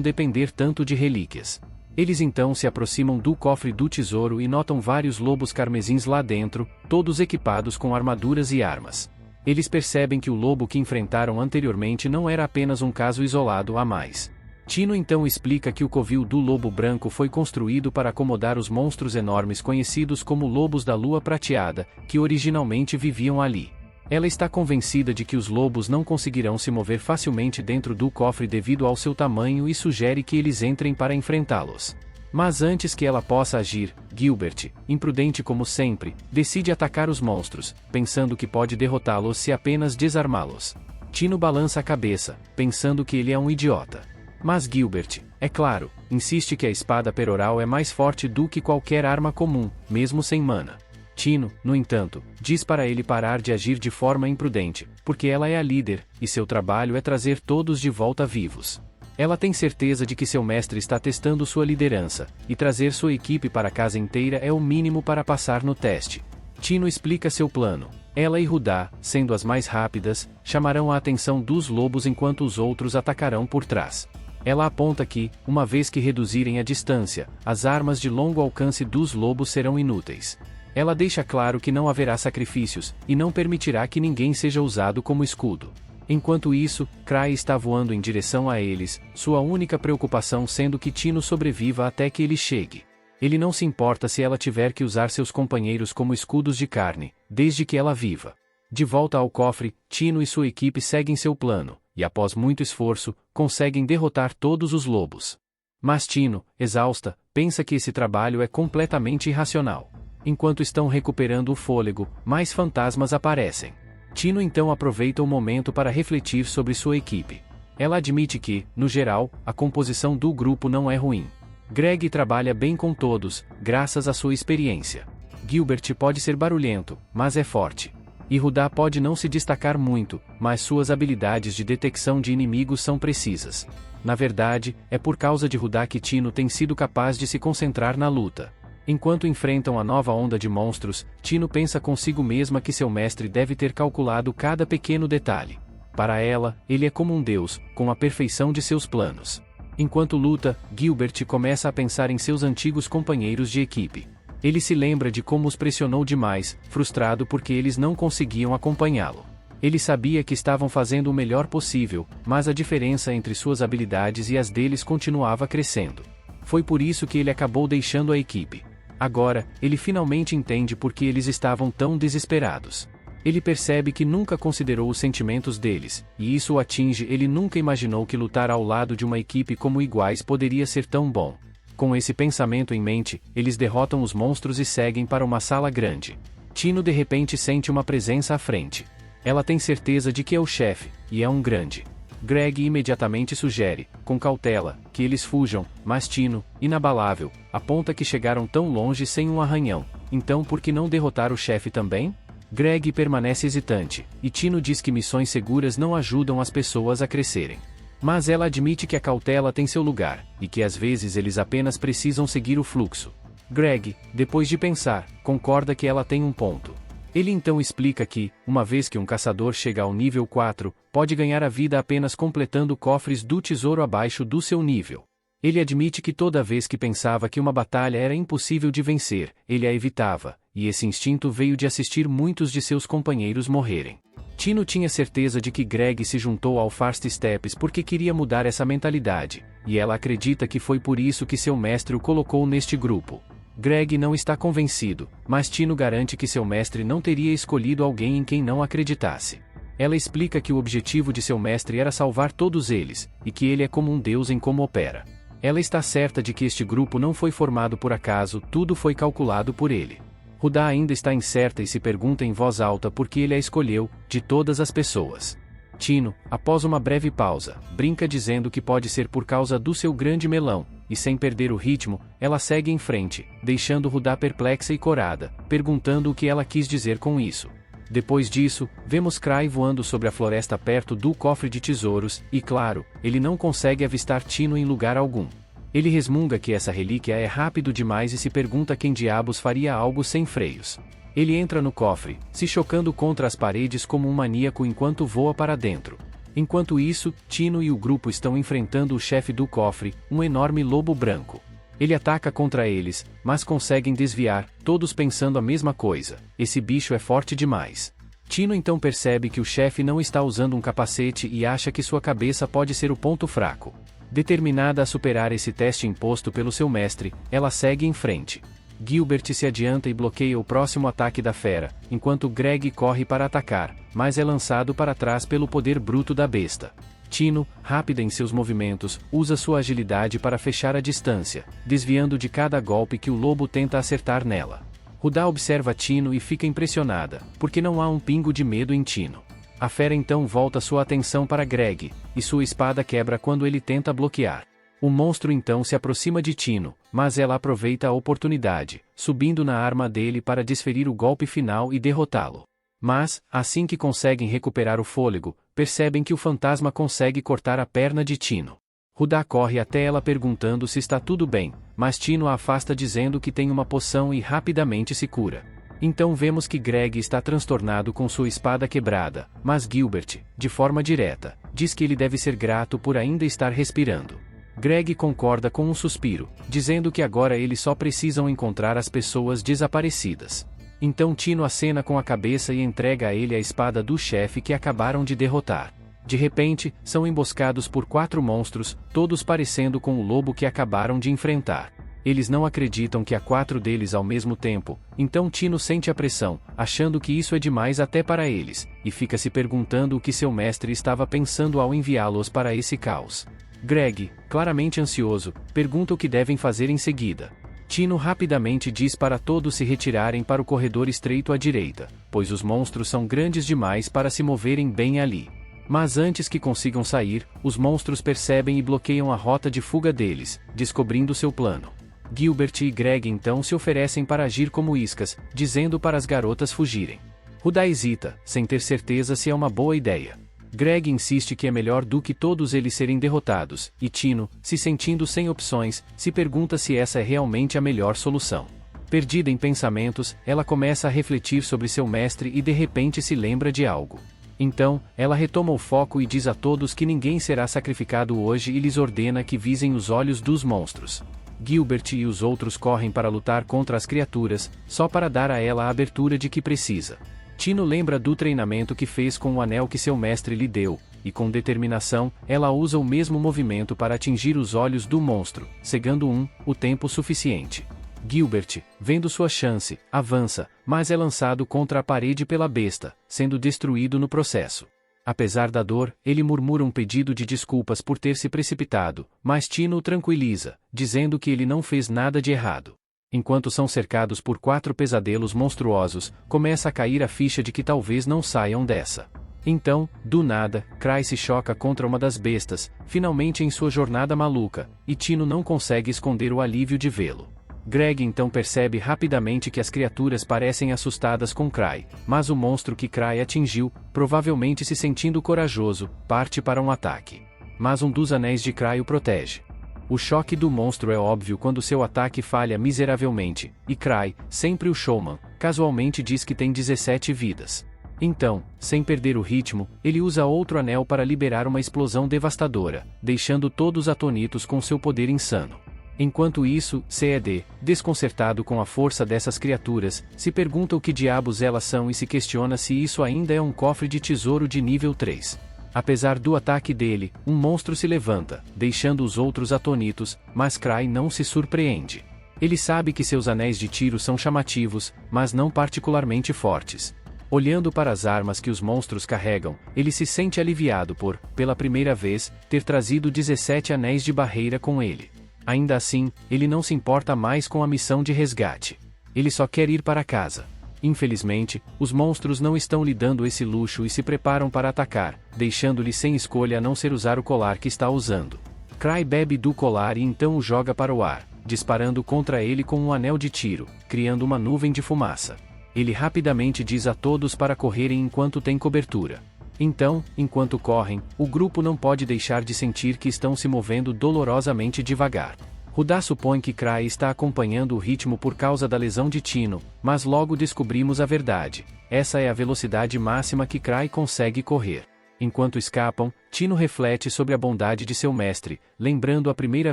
depender tanto de relíquias. Eles então se aproximam do cofre do tesouro e notam vários lobos carmesins lá dentro, todos equipados com armaduras e armas. Eles percebem que o lobo que enfrentaram anteriormente não era apenas um caso isolado a mais. Tino então explica que o covil do Lobo Branco foi construído para acomodar os monstros enormes conhecidos como Lobos da Lua Prateada, que originalmente viviam ali. Ela está convencida de que os lobos não conseguirão se mover facilmente dentro do cofre devido ao seu tamanho e sugere que eles entrem para enfrentá-los. Mas antes que ela possa agir, Gilbert, imprudente como sempre, decide atacar os monstros, pensando que pode derrotá-los se apenas desarmá-los. Tino balança a cabeça, pensando que ele é um idiota. Mas Gilbert, é claro, insiste que a espada peroral é mais forte do que qualquer arma comum, mesmo sem mana. Tino, no entanto, diz para ele parar de agir de forma imprudente, porque ela é a líder, e seu trabalho é trazer todos de volta vivos. Ela tem certeza de que seu mestre está testando sua liderança, e trazer sua equipe para a casa inteira é o mínimo para passar no teste. Tino explica seu plano. Ela e Rudá, sendo as mais rápidas, chamarão a atenção dos lobos enquanto os outros atacarão por trás. Ela aponta que, uma vez que reduzirem a distância, as armas de longo alcance dos lobos serão inúteis. Ela deixa claro que não haverá sacrifícios, e não permitirá que ninguém seja usado como escudo. Enquanto isso, Cry está voando em direção a eles, sua única preocupação sendo que Tino sobreviva até que ele chegue. Ele não se importa se ela tiver que usar seus companheiros como escudos de carne, desde que ela viva. De volta ao cofre, Tino e sua equipe seguem seu plano, e após muito esforço, conseguem derrotar todos os lobos. Mas Tino, exausta, pensa que esse trabalho é completamente irracional. Enquanto estão recuperando o fôlego, mais fantasmas aparecem. Tino então aproveita o momento para refletir sobre sua equipe. Ela admite que, no geral, a composição do grupo não é ruim. Greg trabalha bem com todos, graças à sua experiência. Gilbert pode ser barulhento, mas é forte. E Rudá pode não se destacar muito, mas suas habilidades de detecção de inimigos são precisas. Na verdade, é por causa de Rudá que Tino tem sido capaz de se concentrar na luta. Enquanto enfrentam a nova onda de monstros, Tino pensa consigo mesma que seu mestre deve ter calculado cada pequeno detalhe. Para ela, ele é como um deus, com a perfeição de seus planos. Enquanto luta, Gilbert começa a pensar em seus antigos companheiros de equipe. Ele se lembra de como os pressionou demais, frustrado porque eles não conseguiam acompanhá-lo. Ele sabia que estavam fazendo o melhor possível, mas a diferença entre suas habilidades e as deles continuava crescendo. Foi por isso que ele acabou deixando a equipe. Agora, ele finalmente entende por que eles estavam tão desesperados. Ele percebe que nunca considerou os sentimentos deles, e isso o atinge. Ele nunca imaginou que lutar ao lado de uma equipe como iguais poderia ser tão bom. Com esse pensamento em mente, eles derrotam os monstros e seguem para uma sala grande. Tino de repente sente uma presença à frente. Ela tem certeza de que é o chefe, e é um grande. Greg imediatamente sugere, com cautela, que eles fujam, mas Tino, inabalável, aponta que chegaram tão longe sem um arranhão. Então por que não derrotar o chefe também? Greg permanece hesitante, e Tino diz que missões seguras não ajudam as pessoas a crescerem. Mas ela admite que a cautela tem seu lugar, e que às vezes eles apenas precisam seguir o fluxo. Greg, depois de pensar, concorda que ela tem um ponto. Ele então explica que, uma vez que um caçador chega ao nível 4, pode ganhar a vida apenas completando cofres do tesouro abaixo do seu nível. Ele admite que toda vez que pensava que uma batalha era impossível de vencer, ele a evitava, e esse instinto veio de assistir muitos de seus companheiros morrerem. Tino tinha certeza de que Greg se juntou ao Fast Steps porque queria mudar essa mentalidade, e ela acredita que foi por isso que seu mestre o colocou neste grupo. Greg não está convencido, mas Tino garante que seu mestre não teria escolhido alguém em quem não acreditasse. Ela explica que o objetivo de seu mestre era salvar todos eles, e que ele é como um deus em como opera. Ela está certa de que este grupo não foi formado por acaso, tudo foi calculado por ele. Rudá ainda está incerta e se pergunta em voz alta por que ele a escolheu, de todas as pessoas. Tino, após uma breve pausa, brinca dizendo que pode ser por causa do seu grande melão, e sem perder o ritmo, ela segue em frente, deixando Rudá perplexa e corada, perguntando o que ela quis dizer com isso. Depois disso, vemos Cry voando sobre a floresta perto do cofre de tesouros, e claro, ele não consegue avistar Tino em lugar algum. Ele resmunga que essa relíquia é rápido demais e se pergunta quem diabos faria algo sem freios. Ele entra no cofre, se chocando contra as paredes como um maníaco enquanto voa para dentro. Enquanto isso, Tino e o grupo estão enfrentando o chefe do cofre, um enorme lobo branco. Ele ataca contra eles, mas conseguem desviar, todos pensando a mesma coisa: esse bicho é forte demais. Tino então percebe que o chefe não está usando um capacete e acha que sua cabeça pode ser o ponto fraco. Determinada a superar esse teste imposto pelo seu mestre, ela segue em frente. Gilbert se adianta e bloqueia o próximo ataque da fera, enquanto Greg corre para atacar, mas é lançado para trás pelo poder bruto da besta. Tino, rápida em seus movimentos, usa sua agilidade para fechar a distância, desviando de cada golpe que o lobo tenta acertar nela. Rudá observa Tino e fica impressionada, porque não há um pingo de medo em Tino. A fera então volta sua atenção para Greg, e sua espada quebra quando ele tenta bloquear. O monstro então se aproxima de Tino, mas ela aproveita a oportunidade, subindo na arma dele para desferir o golpe final e derrotá-lo. Mas, assim que conseguem recuperar o fôlego, percebem que o fantasma consegue cortar a perna de Tino. Rudá corre até ela perguntando se está tudo bem, mas Tino a afasta dizendo que tem uma poção e rapidamente se cura. Então vemos que Greg está transtornado com sua espada quebrada, mas Gilbert, de forma direta, diz que ele deve ser grato por ainda estar respirando. Greg concorda com um suspiro, dizendo que agora eles só precisam encontrar as pessoas desaparecidas. Então Tino acena com a cabeça e entrega a ele a espada do chefe que acabaram de derrotar. De repente, são emboscados por 4 monstros, todos parecendo com o lobo que acabaram de enfrentar. Eles não acreditam que há 4 deles ao mesmo tempo, então Tino sente a pressão, achando que isso é demais até para eles, e fica se perguntando o que seu mestre estava pensando ao enviá-los para esse caos. Greg, claramente ansioso, pergunta o que devem fazer em seguida. Tino rapidamente diz para todos se retirarem para o corredor estreito à direita, pois os monstros são grandes demais para se moverem bem ali. Mas antes que consigam sair, os monstros percebem e bloqueiam a rota de fuga deles, descobrindo seu plano. Gilbert e Greg então se oferecem para agir como iscas, dizendo para as garotas fugirem. Rudá hesita, sem ter certeza se é uma boa ideia. Greg insiste que é melhor do que todos eles serem derrotados, e Tino, se sentindo sem opções, se pergunta se essa é realmente a melhor solução. Perdida em pensamentos, ela começa a refletir sobre seu mestre e de repente se lembra de algo. Então, ela retoma o foco e diz a todos que ninguém será sacrificado hoje e lhes ordena que visem os olhos dos monstros. Gilbert e os outros correm para lutar contra as criaturas, só para dar a ela a abertura de que precisa. Tino lembra do treinamento que fez com o anel que seu mestre lhe deu, e com determinação, ela usa o mesmo movimento para atingir os olhos do monstro, cegando o tempo suficiente. Gilbert, vendo sua chance, avança, mas é lançado contra a parede pela besta, sendo destruído no processo. Apesar da dor, ele murmura um pedido de desculpas por ter se precipitado, mas Tino o tranquiliza, dizendo que ele não fez nada de errado. Enquanto são cercados por 4 pesadelos monstruosos, começa a cair a ficha de que talvez não saiam dessa. Então, do nada, Cry se choca contra uma das bestas, finalmente em sua jornada maluca, e Tino não consegue esconder o alívio de vê-lo. Greg então percebe rapidamente que as criaturas parecem assustadas com Cry, mas o monstro que Cry atingiu, provavelmente se sentindo corajoso, parte para um ataque. Mas um dos anéis de Cry o protege. O choque do monstro é óbvio quando seu ataque falha miseravelmente, e Cry, sempre o showman, casualmente diz que tem 17 vidas. Então, sem perder o ritmo, ele usa outro anel para liberar uma explosão devastadora, deixando todos atônitos com seu poder insano. Enquanto isso, Ced, desconcertado com a força dessas criaturas, se pergunta o que diabos elas são e se questiona se isso ainda é um cofre de tesouro de nível 3. Apesar do ataque dele, um monstro se levanta, deixando os outros atônitos, mas Cry não se surpreende. Ele sabe que seus anéis de tiro são chamativos, mas não particularmente fortes. Olhando para as armas que os monstros carregam, ele se sente aliviado por, pela primeira vez, ter trazido 17 anéis de barreira com ele. Ainda assim, ele não se importa mais com a missão de resgate. Ele só quer ir para casa. Infelizmente, os monstros não estão lhe dando esse luxo e se preparam para atacar, deixando-lhe sem escolha a não ser usar o colar que está usando. Cry bebe do colar e então o joga para o ar, disparando contra ele com um anel de tiro, criando uma nuvem de fumaça. Ele rapidamente diz a todos para correrem enquanto tem cobertura. Então, enquanto correm, o grupo não pode deixar de sentir que estão se movendo dolorosamente devagar. Rudá supõe que Cry está acompanhando o ritmo por causa da lesão de Tino, mas logo descobrimos a verdade. Essa é a velocidade máxima que Cry consegue correr. Enquanto escapam, Tino reflete sobre a bondade de seu mestre, lembrando a primeira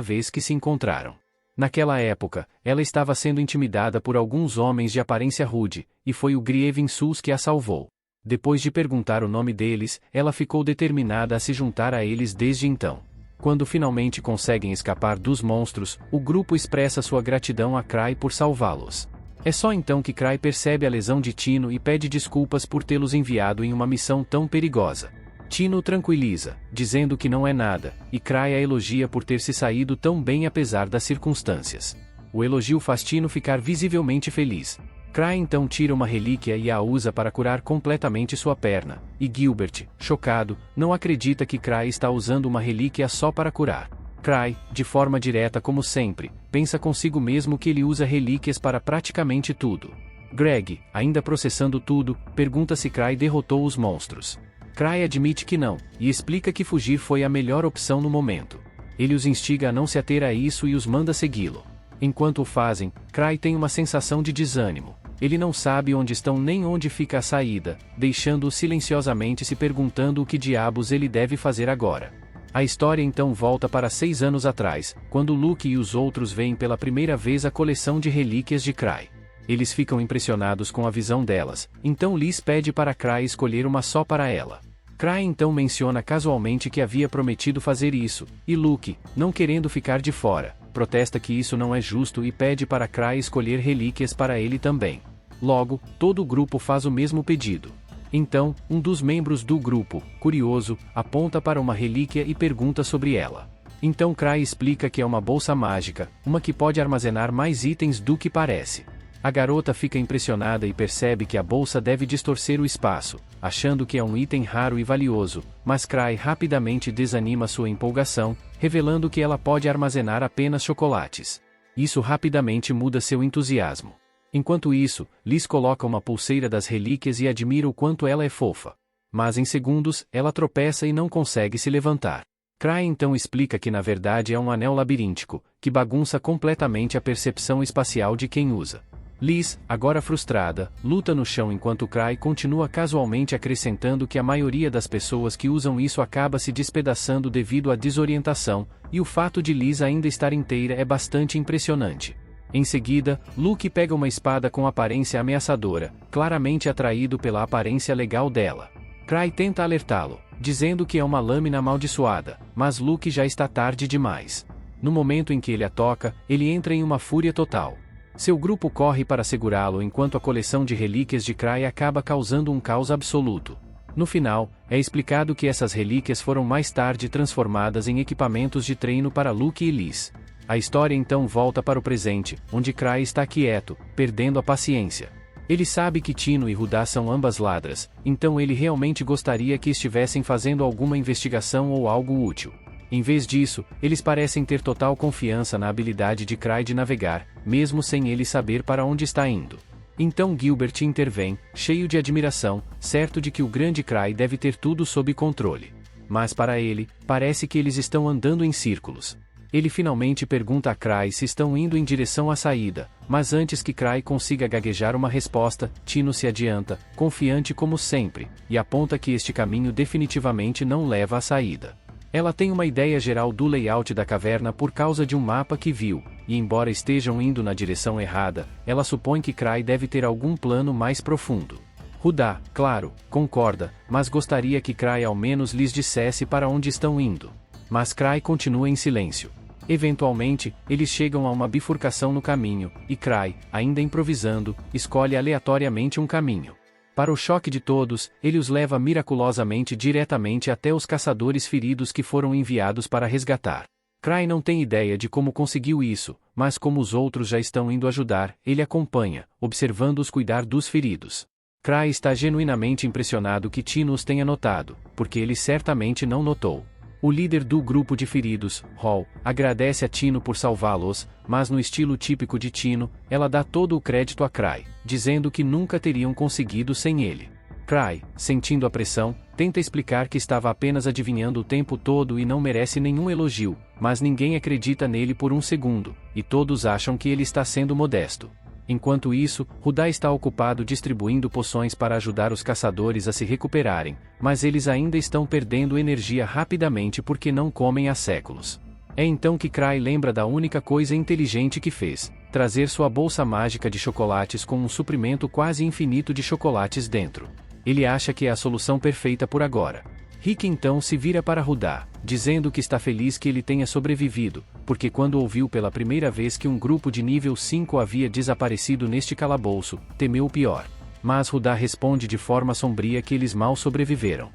vez que se encontraram. Naquela época, ela estava sendo intimidada por alguns homens de aparência rude, e foi o Grievinsus que a salvou. Depois de perguntar o nome deles, ela ficou determinada a se juntar a eles desde então. Quando finalmente conseguem escapar dos monstros, o grupo expressa sua gratidão a Cry por salvá-los. É só então que Cry percebe a lesão de Tino e pede desculpas por tê-los enviado em uma missão tão perigosa. Tino o tranquiliza, dizendo que não é nada, e Cry a elogia por ter se saído tão bem apesar das circunstâncias. O elogio faz Tino ficar visivelmente feliz. Cry então tira uma relíquia e a usa para curar completamente sua perna, e Gilbert, chocado, não acredita que Cry está usando uma relíquia só para curar. Cry, de forma direta como sempre, pensa consigo mesmo que ele usa relíquias para praticamente tudo. Greg, ainda processando tudo, pergunta se Cry derrotou os monstros. Cry admite que não, e explica que fugir foi a melhor opção no momento. Ele os instiga a não se ater a isso e os manda segui-lo. Enquanto o fazem, Cry tem uma sensação de desânimo. Ele não sabe onde estão nem onde fica a saída, deixando-o silenciosamente se perguntando o que diabos ele deve fazer agora. A história então volta para 6 anos atrás, quando Luke e os outros veem pela primeira vez a coleção de relíquias de Cry. Eles ficam impressionados com a visão delas, então Liz pede para Cry escolher uma só para ela. Cry então menciona casualmente que havia prometido fazer isso, e Luke, não querendo ficar de fora, protesta que isso não é justo e pede para Cry escolher relíquias para ele também. Logo, todo o grupo faz o mesmo pedido. Então, um dos membros do grupo, curioso, aponta para uma relíquia e pergunta sobre ela. Então Cry explica que é uma bolsa mágica, uma que pode armazenar mais itens do que parece. A garota fica impressionada e percebe que a bolsa deve distorcer o espaço, achando que é um item raro e valioso, mas Cry rapidamente desanima sua empolgação, revelando que ela pode armazenar apenas chocolates. Isso rapidamente muda seu entusiasmo. Enquanto isso, Liz coloca uma pulseira das relíquias e admira o quanto ela é fofa. Mas em segundos, ela tropeça e não consegue se levantar. Cry então explica que na verdade é um anel labiríntico, que bagunça completamente a percepção espacial de quem usa. Liz, agora frustrada, luta no chão enquanto Cry continua casualmente acrescentando que a maioria das pessoas que usam isso acaba se despedaçando devido à desorientação, e o fato de Liz ainda estar inteira é bastante impressionante. Em seguida, Luke pega uma espada com aparência ameaçadora, claramente atraído pela aparência legal dela. Cry tenta alertá-lo, dizendo que é uma lâmina amaldiçoada, mas Luke já está tarde demais. No momento em que ele a toca, ele entra em uma fúria total. Seu grupo corre para segurá-lo enquanto a coleção de relíquias de Cry acaba causando um caos absoluto. No final, é explicado que essas relíquias foram mais tarde transformadas em equipamentos de treino para Luke e Liz. A história então volta para o presente, onde Cry está quieto, perdendo a paciência. Ele sabe que Tino e Rudá são ambas ladras, então ele realmente gostaria que estivessem fazendo alguma investigação ou algo útil. Em vez disso, eles parecem ter total confiança na habilidade de Cry de navegar, mesmo sem ele saber para onde está indo. Então Gilbert intervém, cheio de admiração, certo de que o grande Cry deve ter tudo sob controle. Mas para ele, parece que eles estão andando em círculos. Ele finalmente pergunta a Cry se estão indo em direção à saída, mas antes que Cry consiga gaguejar uma resposta, Tino se adianta, confiante como sempre, e aponta que este caminho definitivamente não leva à saída. Ela tem uma ideia geral do layout da caverna por causa de um mapa que viu, e embora estejam indo na direção errada, ela supõe que Cry deve ter algum plano mais profundo. Rudá, claro, concorda, mas gostaria que Cry ao menos lhes dissesse para onde estão indo. Mas Cry continua em silêncio. Eventualmente, eles chegam a uma bifurcação no caminho, e Cry, ainda improvisando, escolhe aleatoriamente um caminho. Para o choque de todos, ele os leva miraculosamente diretamente até os caçadores feridos que foram enviados para resgatar. Cry não tem ideia de como conseguiu isso, mas como os outros já estão indo ajudar, ele acompanha, observando-os cuidar dos feridos. Cry está genuinamente impressionado que Tino os tenha notado, porque ele certamente não notou. O líder do grupo de feridos, Hall, agradece a Tino por salvá-los, mas no estilo típico de Tino, ela dá todo o crédito a Cry, dizendo que nunca teriam conseguido sem ele. Cry, sentindo a pressão, tenta explicar que estava apenas adivinhando o tempo todo e não merece nenhum elogio, mas ninguém acredita nele por um segundo, e todos acham que ele está sendo modesto. Enquanto isso, Rudá está ocupado distribuindo poções para ajudar os caçadores a se recuperarem, mas eles ainda estão perdendo energia rapidamente porque não comem há séculos. É então que Cry lembra da única coisa inteligente que fez: trazer sua bolsa mágica de chocolates com um suprimento quase infinito de chocolates dentro. Ele acha que é a solução perfeita por agora. Rick então se vira para Rudá, dizendo que está feliz que ele tenha sobrevivido, porque quando ouviu pela primeira vez que um grupo de nível 5 havia desaparecido neste calabouço, temeu o pior. Mas Rudá responde de forma sombria que eles mal sobreviveram.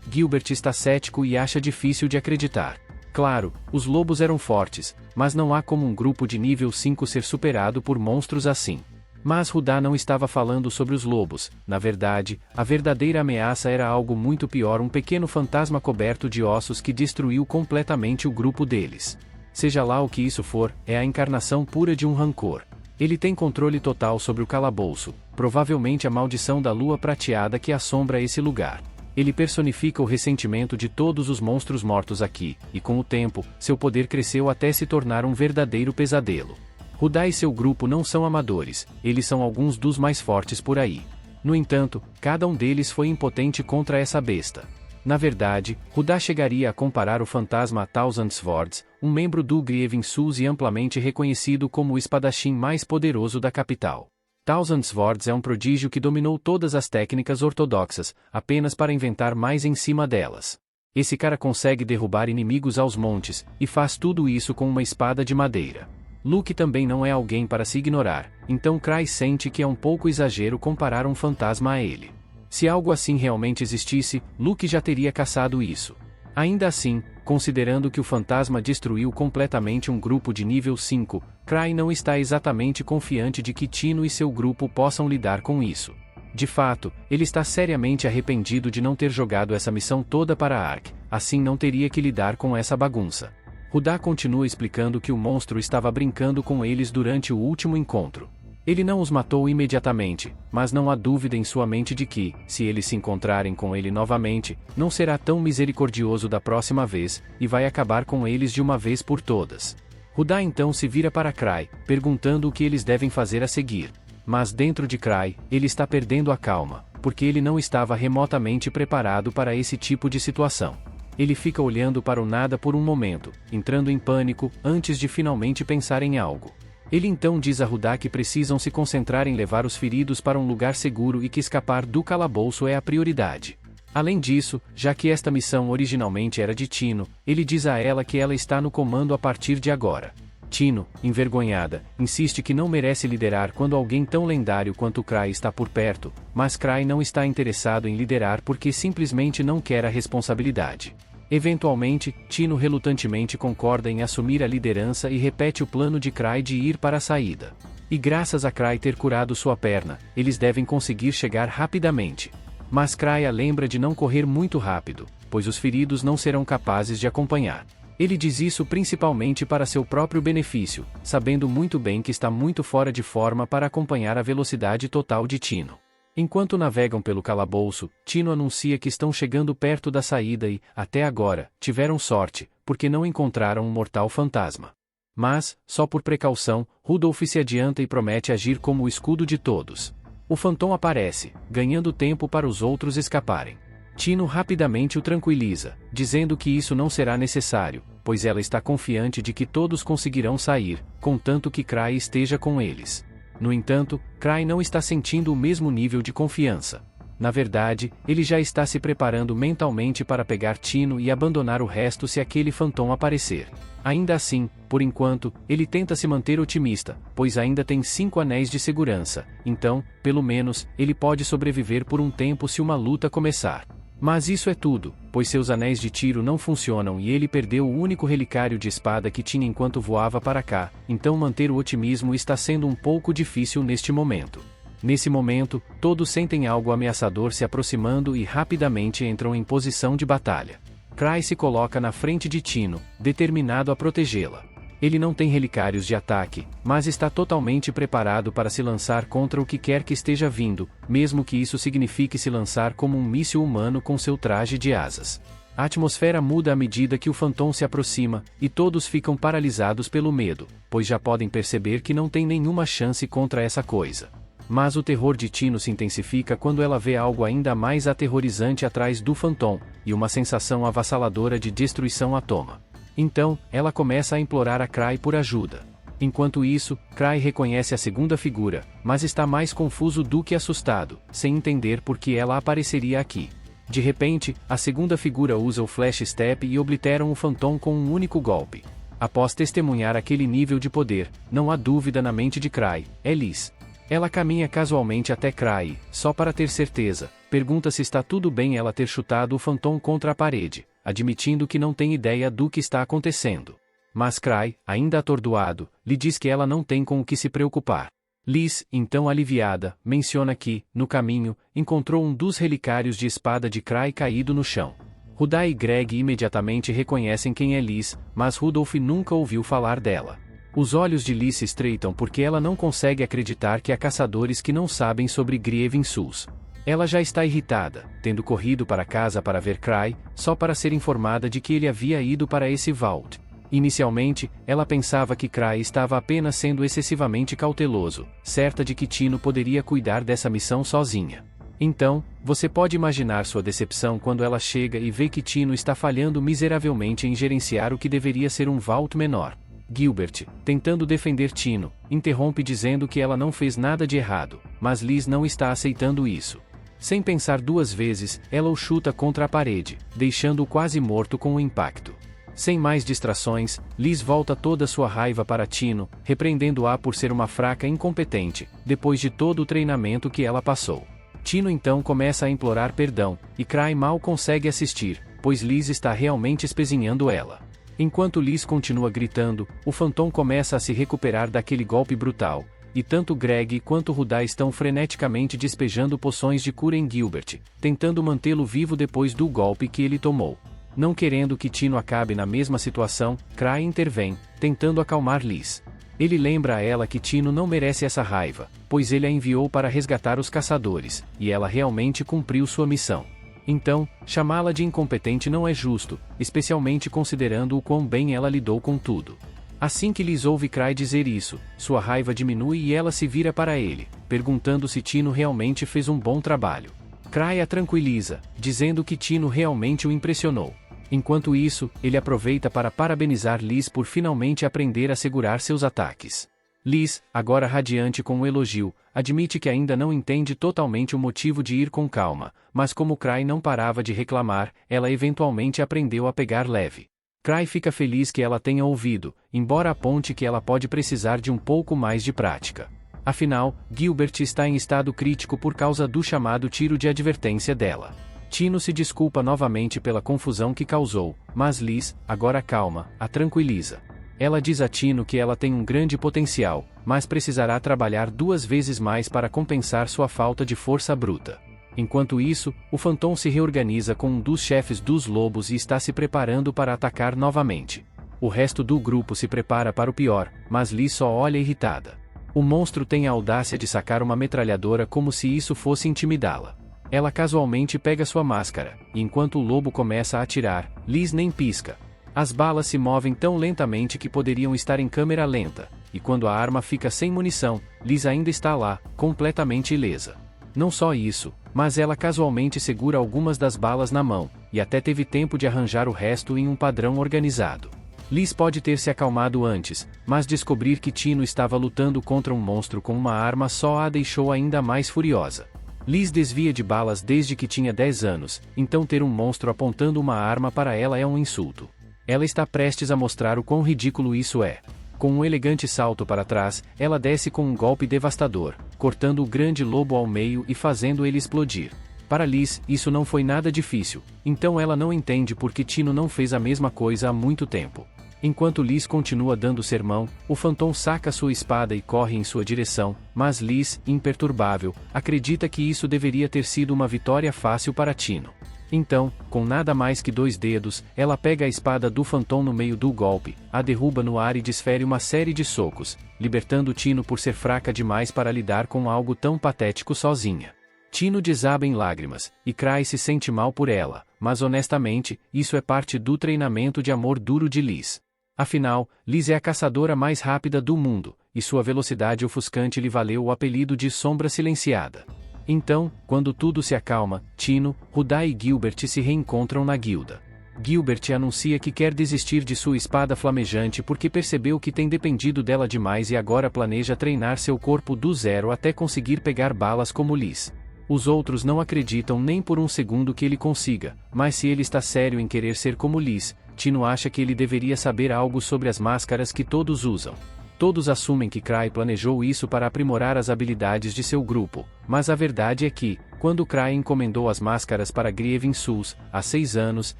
Gilbert está cético e acha difícil de acreditar. Claro, os lobos eram fortes, mas não há como um grupo de nível 5 ser superado por monstros assim. Mas Rudá não estava falando sobre os lobos, na verdade, a verdadeira ameaça era algo muito pior, um pequeno fantasma coberto de ossos que destruiu completamente o grupo deles. Seja lá o que isso for, é a encarnação pura de um rancor. Ele tem controle total sobre o calabouço, provavelmente a maldição da lua prateada que assombra esse lugar. Ele personifica o ressentimento de todos os monstros mortos aqui, e com o tempo, seu poder cresceu até se tornar um verdadeiro pesadelo. Rudá e seu grupo não são amadores, eles são alguns dos mais fortes por aí. No entanto, cada um deles foi impotente contra essa besta. Na verdade, Rudá chegaria a comparar o fantasma a Thousand Swords, um membro do Grieving Sus e amplamente reconhecido como o espadachim mais poderoso da capital. Thousand Swords é um prodígio que dominou todas as técnicas ortodoxas, apenas para inventar mais em cima delas. Esse cara consegue derrubar inimigos aos montes, e faz tudo isso com uma espada de madeira. Luke também não é alguém para se ignorar, então Cry sente que é um pouco exagero comparar um fantasma a ele. Se algo assim realmente existisse, Luke já teria caçado isso. Ainda assim, considerando que o fantasma destruiu completamente um grupo de nível 5, Cry não está exatamente confiante de que Tino e seu grupo possam lidar com isso. De fato, ele está seriamente arrependido de não ter jogado essa missão toda para Ark, assim não teria que lidar com essa bagunça. Rudá continua explicando que o monstro estava brincando com eles durante o último encontro. Ele não os matou imediatamente, mas não há dúvida em sua mente de que, se eles se encontrarem com ele novamente, não será tão misericordioso da próxima vez, e vai acabar com eles de uma vez por todas. Rudá então se vira para Cry, perguntando o que eles devem fazer a seguir. Mas dentro de Cry, ele está perdendo a calma, porque ele não estava remotamente preparado para esse tipo de situação. Ele fica olhando para o nada por um momento, entrando em pânico, antes de finalmente pensar em algo. Ele então diz a Ruda que precisam se concentrar em levar os feridos para um lugar seguro e que escapar do calabouço é a prioridade. Além disso, já que esta missão originalmente era de Tino, ele diz a ela que ela está no comando a partir de agora. Tino, envergonhada, insiste que não merece liderar quando alguém tão lendário quanto Cry está por perto, mas Cry não está interessado em liderar porque simplesmente não quer a responsabilidade. Eventualmente, Tino relutantemente concorda em assumir a liderança e repete o plano de Cry de ir para a saída. E graças a Cry ter curado sua perna, eles devem conseguir chegar rapidamente. Mas Cry a lembra de não correr muito rápido, pois os feridos não serão capazes de acompanhar. Ele diz isso principalmente para seu próprio benefício, sabendo muito bem que está muito fora de forma para acompanhar a velocidade total de Tino. Enquanto navegam pelo calabouço, Tino anuncia que estão chegando perto da saída e, até agora, tiveram sorte, porque não encontraram um mortal fantasma. Mas, só por precaução, Rudolph se adianta e promete agir como o escudo de todos. O Phantom aparece, ganhando tempo para os outros escaparem. Tino rapidamente o tranquiliza, dizendo que isso não será necessário, pois ela está confiante de que todos conseguirão sair, contanto que Cry esteja com eles. No entanto, Cry não está sentindo o mesmo nível de confiança. Na verdade, ele já está se preparando mentalmente para pegar Tino e abandonar o resto se aquele Phantom aparecer. Ainda assim, por enquanto, ele tenta se manter otimista, pois ainda tem 5 anéis de segurança, então, pelo menos, ele pode sobreviver por um tempo se uma luta começar. Mas isso é tudo, pois seus anéis de tiro não funcionam e ele perdeu o único relicário de espada que tinha enquanto voava para cá, então manter o otimismo está sendo um pouco difícil neste momento. Nesse momento, todos sentem algo ameaçador se aproximando e rapidamente entram em posição de batalha. Cry se coloca na frente de Tino, determinado a protegê-la. Ele não tem relicários de ataque, mas está totalmente preparado para se lançar contra o que quer que esteja vindo, mesmo que isso signifique se lançar como um míssil humano com seu traje de asas. A atmosfera muda à medida que o Phantom se aproxima, e todos ficam paralisados pelo medo, pois já podem perceber que não tem nenhuma chance contra essa coisa. Mas o terror de Tino se intensifica quando ela vê algo ainda mais aterrorizante atrás do Phantom, e uma sensação avassaladora de destruição a toma. Então, ela começa a implorar a Cry por ajuda. Enquanto isso, Cry reconhece a segunda figura, mas está mais confuso do que assustado, sem entender por que ela apareceria aqui. De repente, a segunda figura usa o Flash Step e obliteram o Phantom com um único golpe. Após testemunhar aquele nível de poder, não há dúvida na mente de Cry, é Liz. Ela caminha casualmente até Cry, só para ter certeza, pergunta se está tudo bem ela ter chutado o Phantom contra a parede, admitindo que não tem ideia do que está acontecendo. Mas Cry, ainda atordoado, lhe diz que ela não tem com o que se preocupar. Liz, então aliviada, menciona que, no caminho, encontrou um dos relicários de espada de Cry caído no chão. Ruda e Greg imediatamente reconhecem quem é Liz, mas Rudolph nunca ouviu falar dela. Os olhos de Liz se estreitam porque ela não consegue acreditar que há caçadores que não sabem sobre Grieving Souls. Ela já está irritada, tendo corrido para casa para ver Cry, só para ser informada de que ele havia ido para esse vault. Inicialmente, ela pensava que Cry estava apenas sendo excessivamente cauteloso, certa de que Tino poderia cuidar dessa missão sozinha. Então, você pode imaginar sua decepção quando ela chega e vê que Tino está falhando miseravelmente em gerenciar o que deveria ser um vault menor. Gilbert, tentando defender Tino, interrompe dizendo que ela não fez nada de errado, mas Liz não está aceitando isso. Sem pensar duas vezes, ela o chuta contra a parede, deixando-o quase morto com o impacto. Sem mais distrações, Liz volta toda sua raiva para Tino, repreendendo-a por ser uma fraca e incompetente, depois de todo o treinamento que ela passou. Tino então começa a implorar perdão, e Cry mal consegue assistir, pois Liz está realmente espezinhando ela. Enquanto Liz continua gritando, o Phantom começa a se recuperar daquele golpe brutal, e tanto Greg quanto Ruda estão freneticamente despejando poções de cura em Gilbert, tentando mantê-lo vivo depois do golpe que ele tomou. Não querendo que Tino acabe na mesma situação, Cry intervém, tentando acalmar Liz. Ele lembra a ela que Tino não merece essa raiva, pois ele a enviou para resgatar os caçadores, e ela realmente cumpriu sua missão. Então, chamá-la de incompetente não é justo, especialmente considerando o quão bem ela lidou com tudo. Assim que Liz ouve Cry dizer isso, sua raiva diminui e ela se vira para ele, perguntando se Tino realmente fez um bom trabalho. Cry a tranquiliza, dizendo que Tino realmente o impressionou. Enquanto isso, ele aproveita para parabenizar Liz por finalmente aprender a segurar seus ataques. Liz, agora radiante com o elogio, admite que ainda não entende totalmente o motivo de ir com calma, mas como Cry não parava de reclamar, ela eventualmente aprendeu a pegar leve. Cry fica feliz que ela tenha ouvido, embora aponte que ela pode precisar de um pouco mais de prática. Afinal, Gilbert está em estado crítico por causa do chamado tiro de advertência dela. Tino se desculpa novamente pela confusão que causou, mas Liz, agora calma, a tranquiliza. Ela diz a Tino que ela tem um grande potencial, mas precisará trabalhar 2 vezes mais para compensar sua falta de força bruta. Enquanto isso, o Phantom se reorganiza com um dos chefes dos lobos e está se preparando para atacar novamente. O resto do grupo se prepara para o pior, mas Liz só olha irritada. O monstro tem a audácia de sacar uma metralhadora como se isso fosse intimidá-la. Ela casualmente pega sua máscara, e enquanto o lobo começa a atirar, Liz nem pisca. As balas se movem tão lentamente que poderiam estar em câmera lenta, e quando a arma fica sem munição, Liz ainda está lá, completamente ilesa. Não só isso, mas ela casualmente segura algumas das balas na mão, e até teve tempo de arranjar o resto em um padrão organizado. Liz pode ter se acalmado antes, mas descobrir que Tino estava lutando contra um monstro com uma arma só a deixou ainda mais furiosa. Liz desvia de balas desde que tinha 10 anos, então ter um monstro apontando uma arma para ela é um insulto. Ela está prestes a mostrar o quão ridículo isso é. Com um elegante salto para trás, ela desce com um golpe devastador, cortando o grande lobo ao meio e fazendo ele explodir. Para Liz, isso não foi nada difícil, então ela não entende por que Tino não fez a mesma coisa há muito tempo. Enquanto Liz continua dando sermão, o Phantom saca sua espada e corre em sua direção, mas Liz, imperturbável, acredita que isso deveria ter sido uma vitória fácil para Tino. Então, com nada mais que 2 dedos, ela pega a espada do Phantom no meio do golpe, a derruba no ar e desfere uma série de socos, libertando Tino por ser fraca demais para lidar com algo tão patético sozinha. Tino desaba em lágrimas, e Cry se sente mal por ela, mas honestamente, isso é parte do treinamento de amor duro de Liz. Afinal, Liz é a caçadora mais rápida do mundo, e sua velocidade ofuscante lhe valeu o apelido de Sombra Silenciada. Então, quando tudo se acalma, Tino, Rudá e Gilbert se reencontram na guilda. Gilbert anuncia que quer desistir de sua espada flamejante porque percebeu que tem dependido dela demais e agora planeja treinar seu corpo do zero até conseguir pegar balas como Liz. Os outros não acreditam nem por um segundo que ele consiga, mas se ele está sério em querer ser como Liz, Tino acha que ele deveria saber algo sobre as máscaras que todos usam. Todos assumem que Cry planejou isso para aprimorar as habilidades de seu grupo, mas a verdade é que, quando Cry encomendou as máscaras para Grievin Sus, há 6 anos,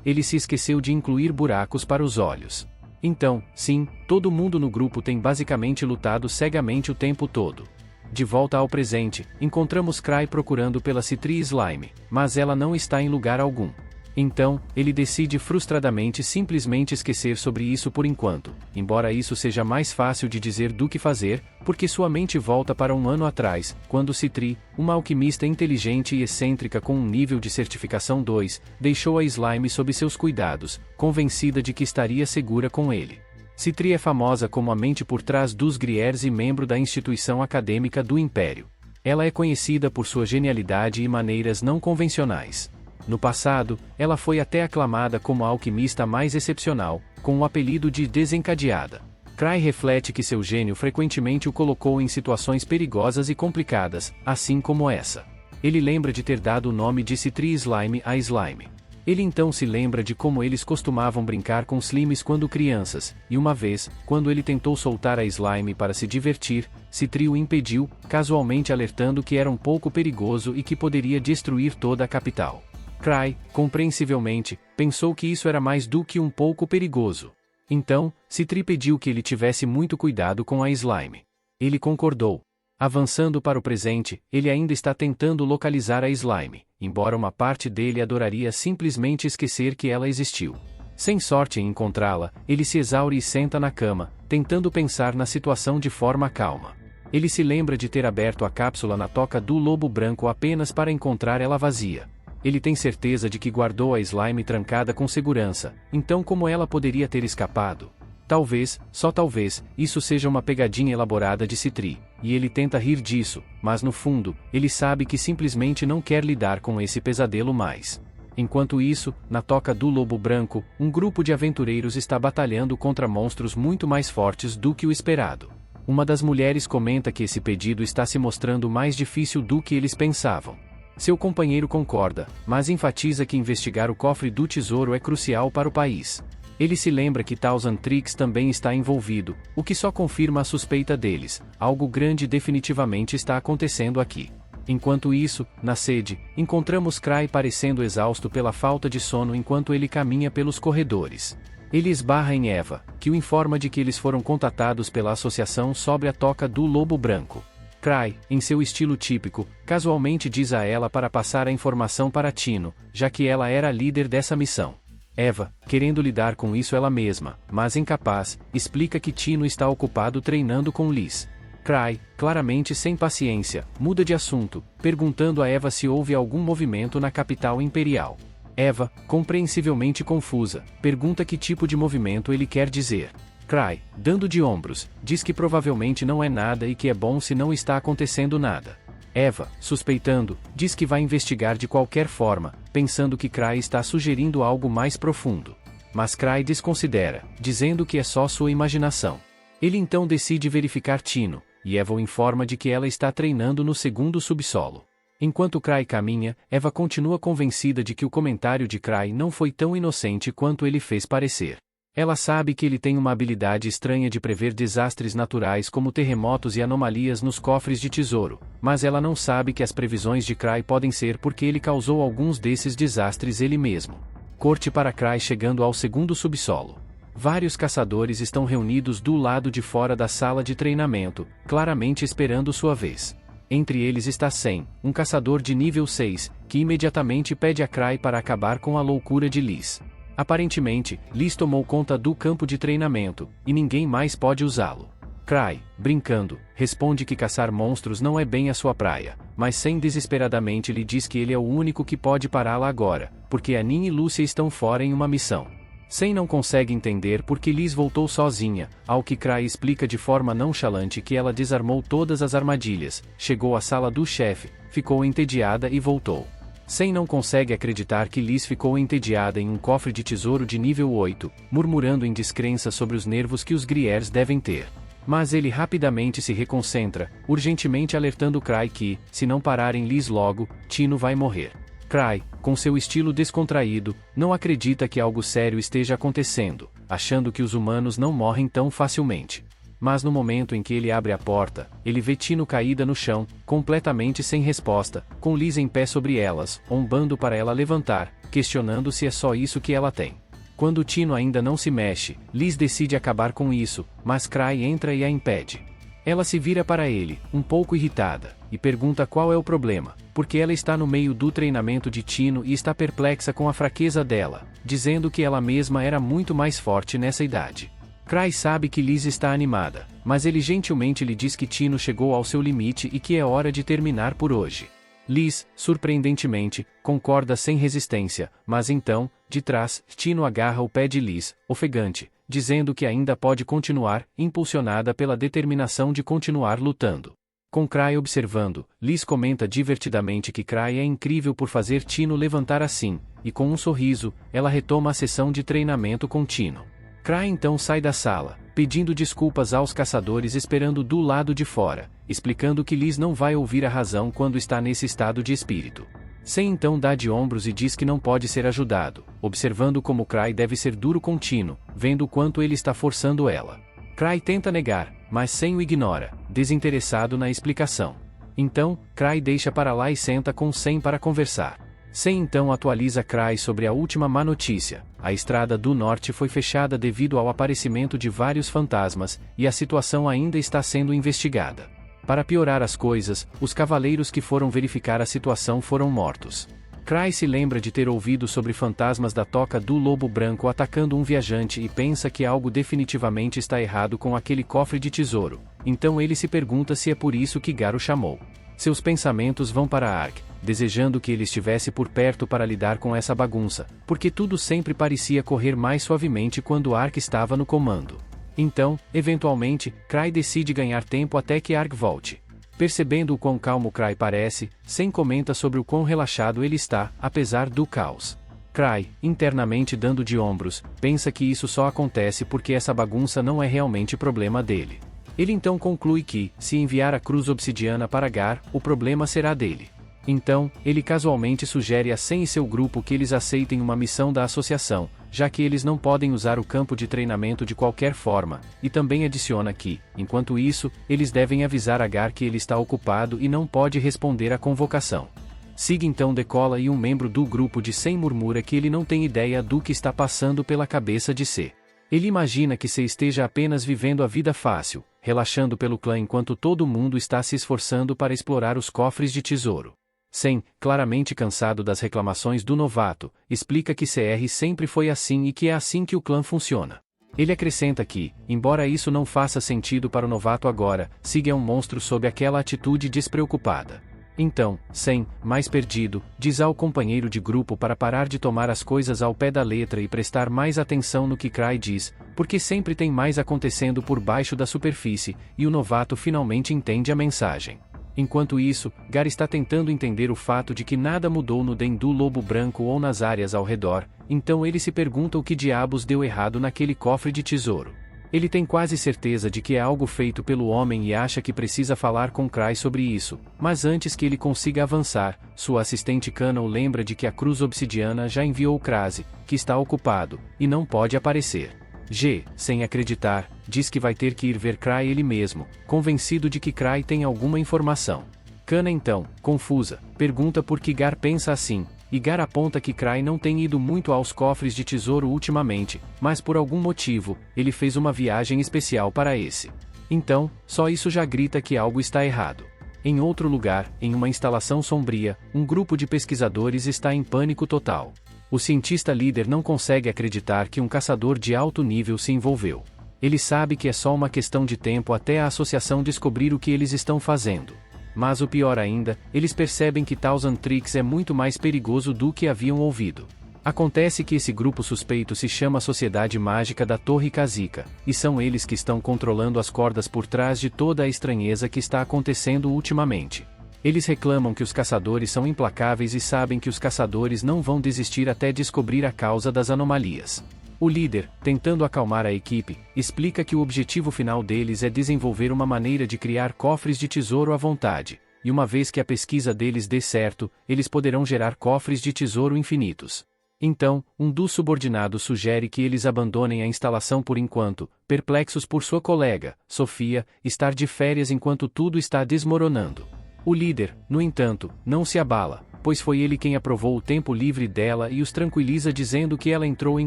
ele se esqueceu de incluir buracos para os olhos. Então, sim, todo mundo no grupo tem basicamente lutado cegamente o tempo todo. De volta ao presente, encontramos Cry procurando pela Citri Slime, mas ela não está em lugar algum. Então, ele decide frustradamente simplesmente esquecer sobre isso por enquanto, embora isso seja mais fácil de dizer do que fazer, porque sua mente volta para um ano atrás, quando Citri, uma alquimista inteligente e excêntrica com um nível de certificação 2, deixou a Slime sob seus cuidados, convencida de que estaria segura com ele. Citri é famosa como a mente por trás dos Gruyères e membro da instituição acadêmica do Império. Ela é conhecida por sua genialidade e maneiras não convencionais. No passado, ela foi até aclamada como a alquimista mais excepcional, com o apelido de Desencadeada. Cry reflete que seu gênio frequentemente o colocou em situações perigosas e complicadas, assim como essa. Ele lembra de ter dado o nome de Citri Slime a Slime. Ele então se lembra de como eles costumavam brincar com Slimes quando crianças, e uma vez, quando ele tentou soltar a Slime para se divertir, Citri o impediu, casualmente alertando que era um pouco perigoso e que poderia destruir toda a capital. Cry, compreensivelmente, pensou que isso era mais do que um pouco perigoso. Então, Citri pediu que ele tivesse muito cuidado com a Slime. Ele concordou. Avançando para o presente, ele ainda está tentando localizar a Slime, embora uma parte dele adoraria simplesmente esquecer que ela existiu. Sem sorte em encontrá-la, ele se exaure e senta na cama, tentando pensar na situação de forma calma. Ele se lembra de ter aberto a cápsula na toca do lobo branco apenas para encontrar ela vazia. Ele tem certeza de que guardou a Slime trancada com segurança, então como ela poderia ter escapado? Talvez, só talvez, isso seja uma pegadinha elaborada de Citri, e ele tenta rir disso, mas no fundo, ele sabe que simplesmente não quer lidar com esse pesadelo mais. Enquanto isso, na toca do Lobo Branco, um grupo de aventureiros está batalhando contra monstros muito mais fortes do que o esperado. Uma das mulheres comenta que esse pedido está se mostrando mais difícil do que eles pensavam. Seu companheiro concorda, mas enfatiza que investigar o cofre do tesouro é crucial para o país. Ele se lembra que Thousand Tricks também está envolvido, o que só confirma a suspeita deles. Algo grande definitivamente está acontecendo aqui. Enquanto isso, na sede, encontramos Cry parecendo exausto pela falta de sono enquanto ele caminha pelos corredores. Ele esbarra em Eva, que o informa de que eles foram contatados pela associação sobre a toca do Lobo Branco. Cry, em seu estilo típico, casualmente diz a ela para passar a informação para Tino, já que ela era a líder dessa missão. Eva, querendo lidar com isso ela mesma, mas incapaz, explica que Tino está ocupado treinando com Liz. Cry, claramente sem paciência, muda de assunto, perguntando a Eva se houve algum movimento na capital imperial. Eva, compreensivelmente confusa, pergunta que tipo de movimento ele quer dizer. Cry, dando de ombros, diz que provavelmente não é nada e que é bom se não está acontecendo nada. Eva, suspeitando, diz que vai investigar de qualquer forma, pensando que Cry está sugerindo algo mais profundo. Mas Cry desconsidera, dizendo que é só sua imaginação. Ele então decide verificar Tino, e Eva o informa de que ela está treinando no segundo subsolo. Enquanto Cry caminha, Eva continua convencida de que o comentário de Cry não foi tão inocente quanto ele fez parecer. Ela sabe que ele tem uma habilidade estranha de prever desastres naturais como terremotos e anomalias nos cofres de tesouro, mas ela não sabe que as previsões de Cry podem ser porque ele causou alguns desses desastres ele mesmo. Corte para Cry chegando ao segundo subsolo. Vários caçadores estão reunidos do lado de fora da sala de treinamento, claramente esperando sua vez. Entre eles está Sen, um caçador de nível 6, que imediatamente pede a Cry para acabar com a loucura de Liz. Aparentemente, Liz tomou conta do campo de treinamento, e ninguém mais pode usá-lo. Cry, brincando, responde que caçar monstros não é bem a sua praia, mas Sen desesperadamente lhe diz que ele é o único que pode pará-la agora, porque Anin e Lúcia estão fora em uma missão. Sen não consegue entender por que Liz voltou sozinha, ao que Cry explica de forma nonchalante que ela desarmou todas as armadilhas, chegou à sala do chefe, ficou entediada e voltou. Sen não consegue acreditar que Liz ficou entediada em um cofre de tesouro de nível 8, murmurando em descrença sobre os nervos que os Griers devem ter. Mas ele rapidamente se reconcentra, urgentemente alertando Cry que, se não pararem Liz logo, Tino vai morrer. Cry, com seu estilo descontraído, não acredita que algo sério esteja acontecendo, achando que os humanos não morrem tão facilmente. Mas no momento em que ele abre a porta, ele vê Tino caída no chão, completamente sem resposta, com Liz em pé sobre elas, ombando para ela levantar, questionando se é só isso que ela tem. Quando Tino ainda não se mexe, Liz decide acabar com isso, mas Cry entra e a impede. Ela se vira para ele, um pouco irritada, e pergunta qual é o problema, porque ela está no meio do treinamento de Tino e está perplexa com a fraqueza dela, dizendo que ela mesma era muito mais forte nessa idade. Cry sabe que Liz está animada, mas ele gentilmente lhe diz que Tino chegou ao seu limite e que é hora de terminar por hoje. Liz, surpreendentemente, concorda sem resistência, mas então, de trás, Tino agarra o pé de Liz, ofegante, dizendo que ainda pode continuar, impulsionada pela determinação de continuar lutando. Com Cry observando, Liz comenta divertidamente que Cry é incrível por fazer Tino levantar assim, e com um sorriso, ela retoma a sessão de treinamento com Tino. Cry então sai da sala, pedindo desculpas aos caçadores esperando do lado de fora, explicando que Liz não vai ouvir a razão quando está nesse estado de espírito. Sen então dá de ombros e diz que não pode ser ajudado, observando como Cry deve ser duro com Tino, vendo o quanto ele está forçando ela. Cry tenta negar, mas Sen o ignora, desinteressado na explicação. Então, Cry deixa para lá e senta com Sen para conversar. Sen então atualiza Cry sobre a última má notícia: a estrada do norte foi fechada devido ao aparecimento de vários fantasmas, e a situação ainda está sendo investigada. Para piorar as coisas, os cavaleiros que foram verificar a situação foram mortos. Cry se lembra de ter ouvido sobre fantasmas da toca do Lobo Branco atacando um viajante e pensa que algo definitivamente está errado com aquele cofre de tesouro, então ele se pergunta se é por isso que Gar o chamou. Seus pensamentos vão para Ark, desejando que ele estivesse por perto para lidar com essa bagunça, porque tudo sempre parecia correr mais suavemente quando Ark estava no comando. Então, eventualmente, Cry decide ganhar tempo até que Arg volte. Percebendo o quão calmo Cry parece, Sen comenta sobre o quão relaxado ele está, apesar do caos. Cry, internamente dando de ombros, pensa que isso só acontece porque essa bagunça não é realmente problema dele. Ele então conclui que, se enviar a cruz obsidiana para Gar, o problema será dele. Então, ele casualmente sugere a Sen e seu grupo que eles aceitem uma missão da associação, já que eles não podem usar o campo de treinamento de qualquer forma, e também adiciona que, enquanto isso, eles devem avisar a Gar que ele está ocupado e não pode responder à convocação. Sig então decola e um membro do grupo de Sen murmura que ele não tem ideia do que está passando pela cabeça de Se. Ele imagina que Se esteja apenas vivendo a vida fácil, relaxando pelo clã enquanto todo mundo está se esforçando para explorar os cofres de tesouro. Sen, claramente cansado das reclamações do novato, explica que CR sempre foi assim e que é assim que o clã funciona. Ele acrescenta que, embora isso não faça sentido para o novato agora, Sig é um monstro sob aquela atitude despreocupada. Então, Sen, mais perdido, diz ao companheiro de grupo para parar de tomar as coisas ao pé da letra e prestar mais atenção no que Cry diz, porque sempre tem mais acontecendo por baixo da superfície, e o novato finalmente entende a mensagem. Enquanto isso, Gar está tentando entender o fato de que nada mudou no den do Lobo Branco ou nas áreas ao redor, então ele se pergunta o que diabos deu errado naquele cofre de tesouro. Ele tem quase certeza de que é algo feito pelo homem e acha que precisa falar com Cry sobre isso, mas antes que ele consiga avançar, sua assistente Kana o lembra de que a cruz obsidiana já enviou Krasi, que está ocupado, e não pode aparecer. G, sem acreditar, diz que vai ter que ir ver Cry ele mesmo, convencido de que Cry tem alguma informação. Kana então, confusa, pergunta por que Gar pensa assim, e Gar aponta que Cry não tem ido muito aos cofres de tesouro ultimamente, mas por algum motivo, ele fez uma viagem especial para esse. Então, só isso já grita que algo está errado. Em outro lugar, em uma instalação sombria, um grupo de pesquisadores está em pânico total. O cientista líder não consegue acreditar que um caçador de alto nível se envolveu. Ele sabe que é só uma questão de tempo até a associação descobrir o que eles estão fazendo. Mas o pior ainda, eles percebem que Thousand Tricks é muito mais perigoso do que haviam ouvido. Acontece que esse grupo suspeito se chama Sociedade Mágica da Torre Kazika, e são eles que estão controlando as cordas por trás de toda a estranheza que está acontecendo ultimamente. Eles reclamam que os caçadores são implacáveis e sabem que os caçadores não vão desistir até descobrir a causa das anomalias. O líder, tentando acalmar a equipe, explica que o objetivo final deles é desenvolver uma maneira de criar cofres de tesouro à vontade, e uma vez que a pesquisa deles dê certo, eles poderão gerar cofres de tesouro infinitos. Então, um dos subordinados sugere que eles abandonem a instalação por enquanto, perplexos por sua colega, Sofia, estar de férias enquanto tudo está desmoronando. O líder, no entanto, não se abala, pois foi ele quem aprovou o tempo livre dela e os tranquiliza dizendo que ela entrou em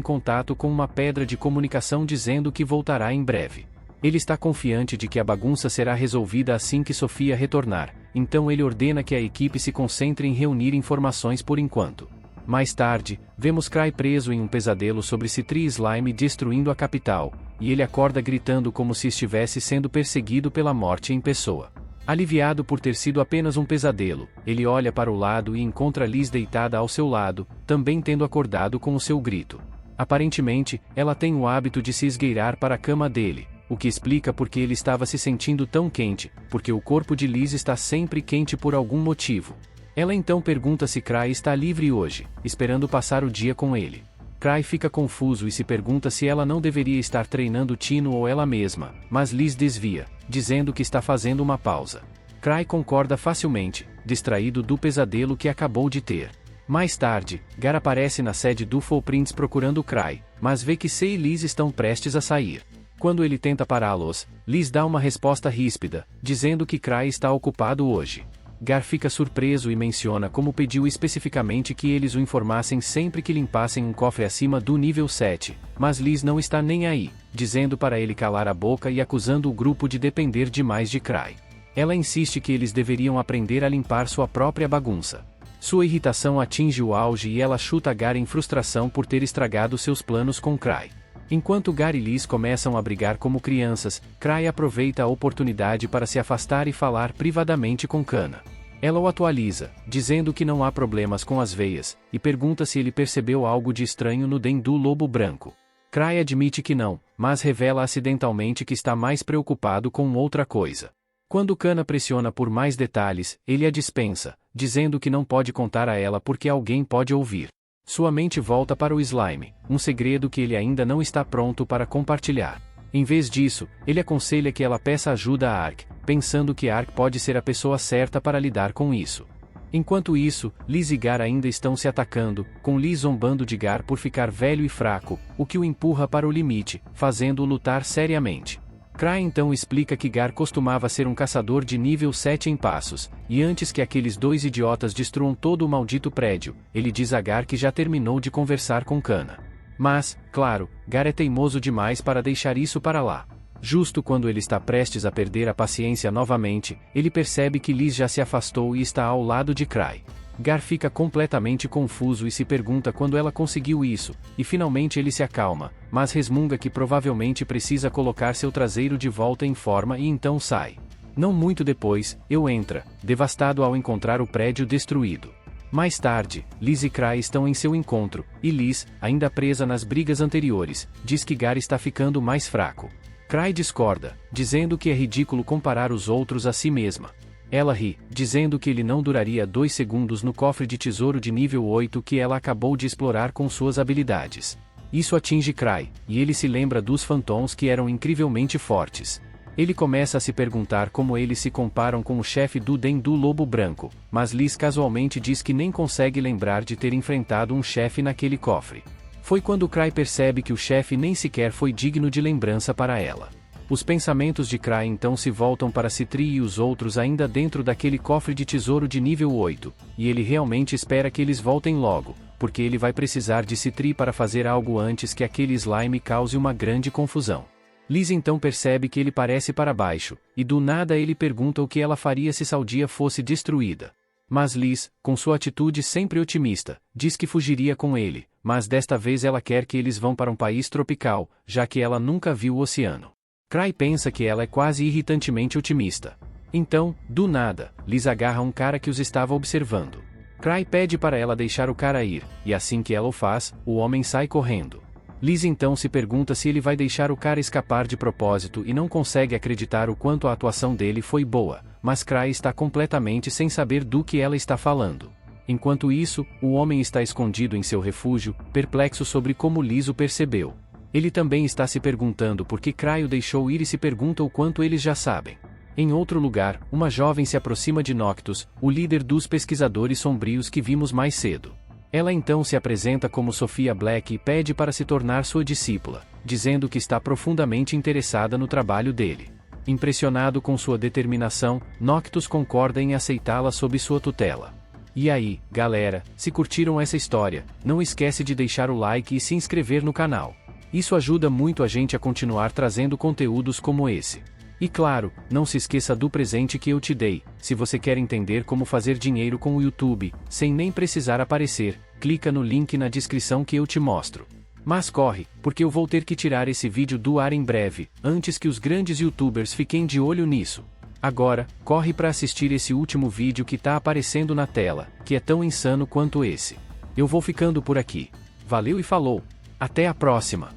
contato com uma pedra de comunicação dizendo que voltará em breve. Ele está confiante de que a bagunça será resolvida assim que Sofia retornar, então ele ordena que a equipe se concentre em reunir informações por enquanto. Mais tarde, vemos Cry preso em um pesadelo sobre Citri Slime destruindo a capital, e ele acorda gritando como se estivesse sendo perseguido pela morte em pessoa. Aliviado por ter sido apenas um pesadelo, ele olha para o lado e encontra Liz deitada ao seu lado, também tendo acordado com o seu grito. Aparentemente, ela tem o hábito de se esgueirar para a cama dele, o que explica por que ele estava se sentindo tão quente, porque o corpo de Liz está sempre quente por algum motivo. Ela então pergunta se Cry está livre hoje, esperando passar o dia com ele. Cry fica confuso e se pergunta se ela não deveria estar treinando Tino ou ela mesma, mas Liz desvia, dizendo que está fazendo uma pausa. Cry concorda facilmente, distraído do pesadelo que acabou de ter. Mais tarde, Gar aparece na sede do Full Prince procurando Cry, mas vê que Se e Liz estão prestes a sair. Quando ele tenta pará-los, Liz dá uma resposta ríspida, dizendo que Cry está ocupado hoje. Gar fica surpreso e menciona como pediu especificamente que eles o informassem sempre que limpassem um cofre acima do nível 7, mas Liz não está nem aí, dizendo para ele calar a boca e acusando o grupo de depender demais de Cry. Ela insiste que eles deveriam aprender a limpar sua própria bagunça. Sua irritação atinge o auge e ela chuta Gar em frustração por ter estragado seus planos com Cry. Enquanto Gar e Liz começam a brigar como crianças, Cry aproveita a oportunidade para se afastar e falar privadamente com Kana. Ela o atualiza, dizendo que não há problemas com as veias, e pergunta se ele percebeu algo de estranho no den do Lobo Branco. Cry admite que não, mas revela acidentalmente que está mais preocupado com outra coisa. Quando Kana pressiona por mais detalhes, ele a dispensa, dizendo que não pode contar a ela porque alguém pode ouvir. Sua mente volta para o slime, um segredo que ele ainda não está pronto para compartilhar. Em vez disso, ele aconselha que ela peça ajuda a Ark, pensando que Ark pode ser a pessoa certa para lidar com isso. Enquanto isso, Liz e Gar ainda estão se atacando, com Liz zombando de Gar por ficar velho e fraco, o que o empurra para o limite, fazendo-o lutar seriamente. Cry então explica que Gar costumava ser um caçador de nível 7 em passos, e antes que aqueles dois idiotas destruam todo o maldito prédio, ele diz a Gar que já terminou de conversar com Kana. Mas, claro, Gar é teimoso demais para deixar isso para lá. Justo quando ele está prestes a perder a paciência novamente, ele percebe que Liz já se afastou e está ao lado de Cry. Gar fica completamente confuso e se pergunta quando ela conseguiu isso, e finalmente ele se acalma, mas resmunga que provavelmente precisa colocar seu traseiro de volta em forma e então sai. Não muito depois, Eu entra, devastado ao encontrar o prédio destruído. Mais tarde, Liz e Cry estão em seu encontro, e Liz, ainda presa nas brigas anteriores, diz que Gar está ficando mais fraco. Cry discorda, dizendo que é ridículo comparar os outros a si mesma. Ela ri, dizendo que ele não duraria 2 segundos no cofre de tesouro de nível 8 que ela acabou de explorar com suas habilidades. Isso atinge Cry, e ele se lembra dos Phantoms que eram incrivelmente fortes. Ele começa a se perguntar como eles se comparam com o chefe do Den do Lobo Branco, mas Liz casualmente diz que nem consegue lembrar de ter enfrentado um chefe naquele cofre. Foi quando Cry percebe que o chefe nem sequer foi digno de lembrança para ela. Os pensamentos de Cry então se voltam para Citri e os outros ainda dentro daquele cofre de tesouro de nível 8, e ele realmente espera que eles voltem logo, porque ele vai precisar de Citri para fazer algo antes que aquele slime cause uma grande confusão. Liz então percebe que ele parece para baixo, e do nada ele pergunta o que ela faria se Saldia fosse destruída. Mas Liz, com sua atitude sempre otimista, diz que fugiria com ele, mas desta vez ela quer que eles vão para um país tropical, já que ela nunca viu o oceano. Cry pensa que ela é quase irritantemente otimista. Então, do nada, Liz agarra um cara que os estava observando. Cry pede para ela deixar o cara ir, e assim que ela o faz, o homem sai correndo. Liz então se pergunta se ele vai deixar o cara escapar de propósito e não consegue acreditar o quanto a atuação dele foi boa, mas Cry está completamente sem saber do que ela está falando. Enquanto isso, o homem está escondido em seu refúgio, perplexo sobre como Liz o percebeu. Ele também está se perguntando por que Cry o deixou ir e se pergunta o quanto eles já sabem. Em outro lugar, uma jovem se aproxima de Noctus, o líder dos pesquisadores sombrios que vimos mais cedo. Ela então se apresenta como Sophia Black e pede para se tornar sua discípula, dizendo que está profundamente interessada no trabalho dele. Impressionado com sua determinação, Noctus concorda em aceitá-la sob sua tutela. E aí, galera, se curtiram essa história, não esquece de deixar o like e se inscrever no canal. Isso ajuda muito a gente a continuar trazendo conteúdos como esse. E claro, não se esqueça do presente que eu te dei. Se você quer entender como fazer dinheiro com o YouTube, sem nem precisar aparecer, clica no link na descrição que eu te mostro. Mas corre, porque eu vou ter que tirar esse vídeo do ar em breve, antes que os grandes YouTubers fiquem de olho nisso. Agora, corre para assistir esse último vídeo que tá aparecendo na tela, que é tão insano quanto esse. Eu vou ficando por aqui. Valeu e falou! Até a próxima!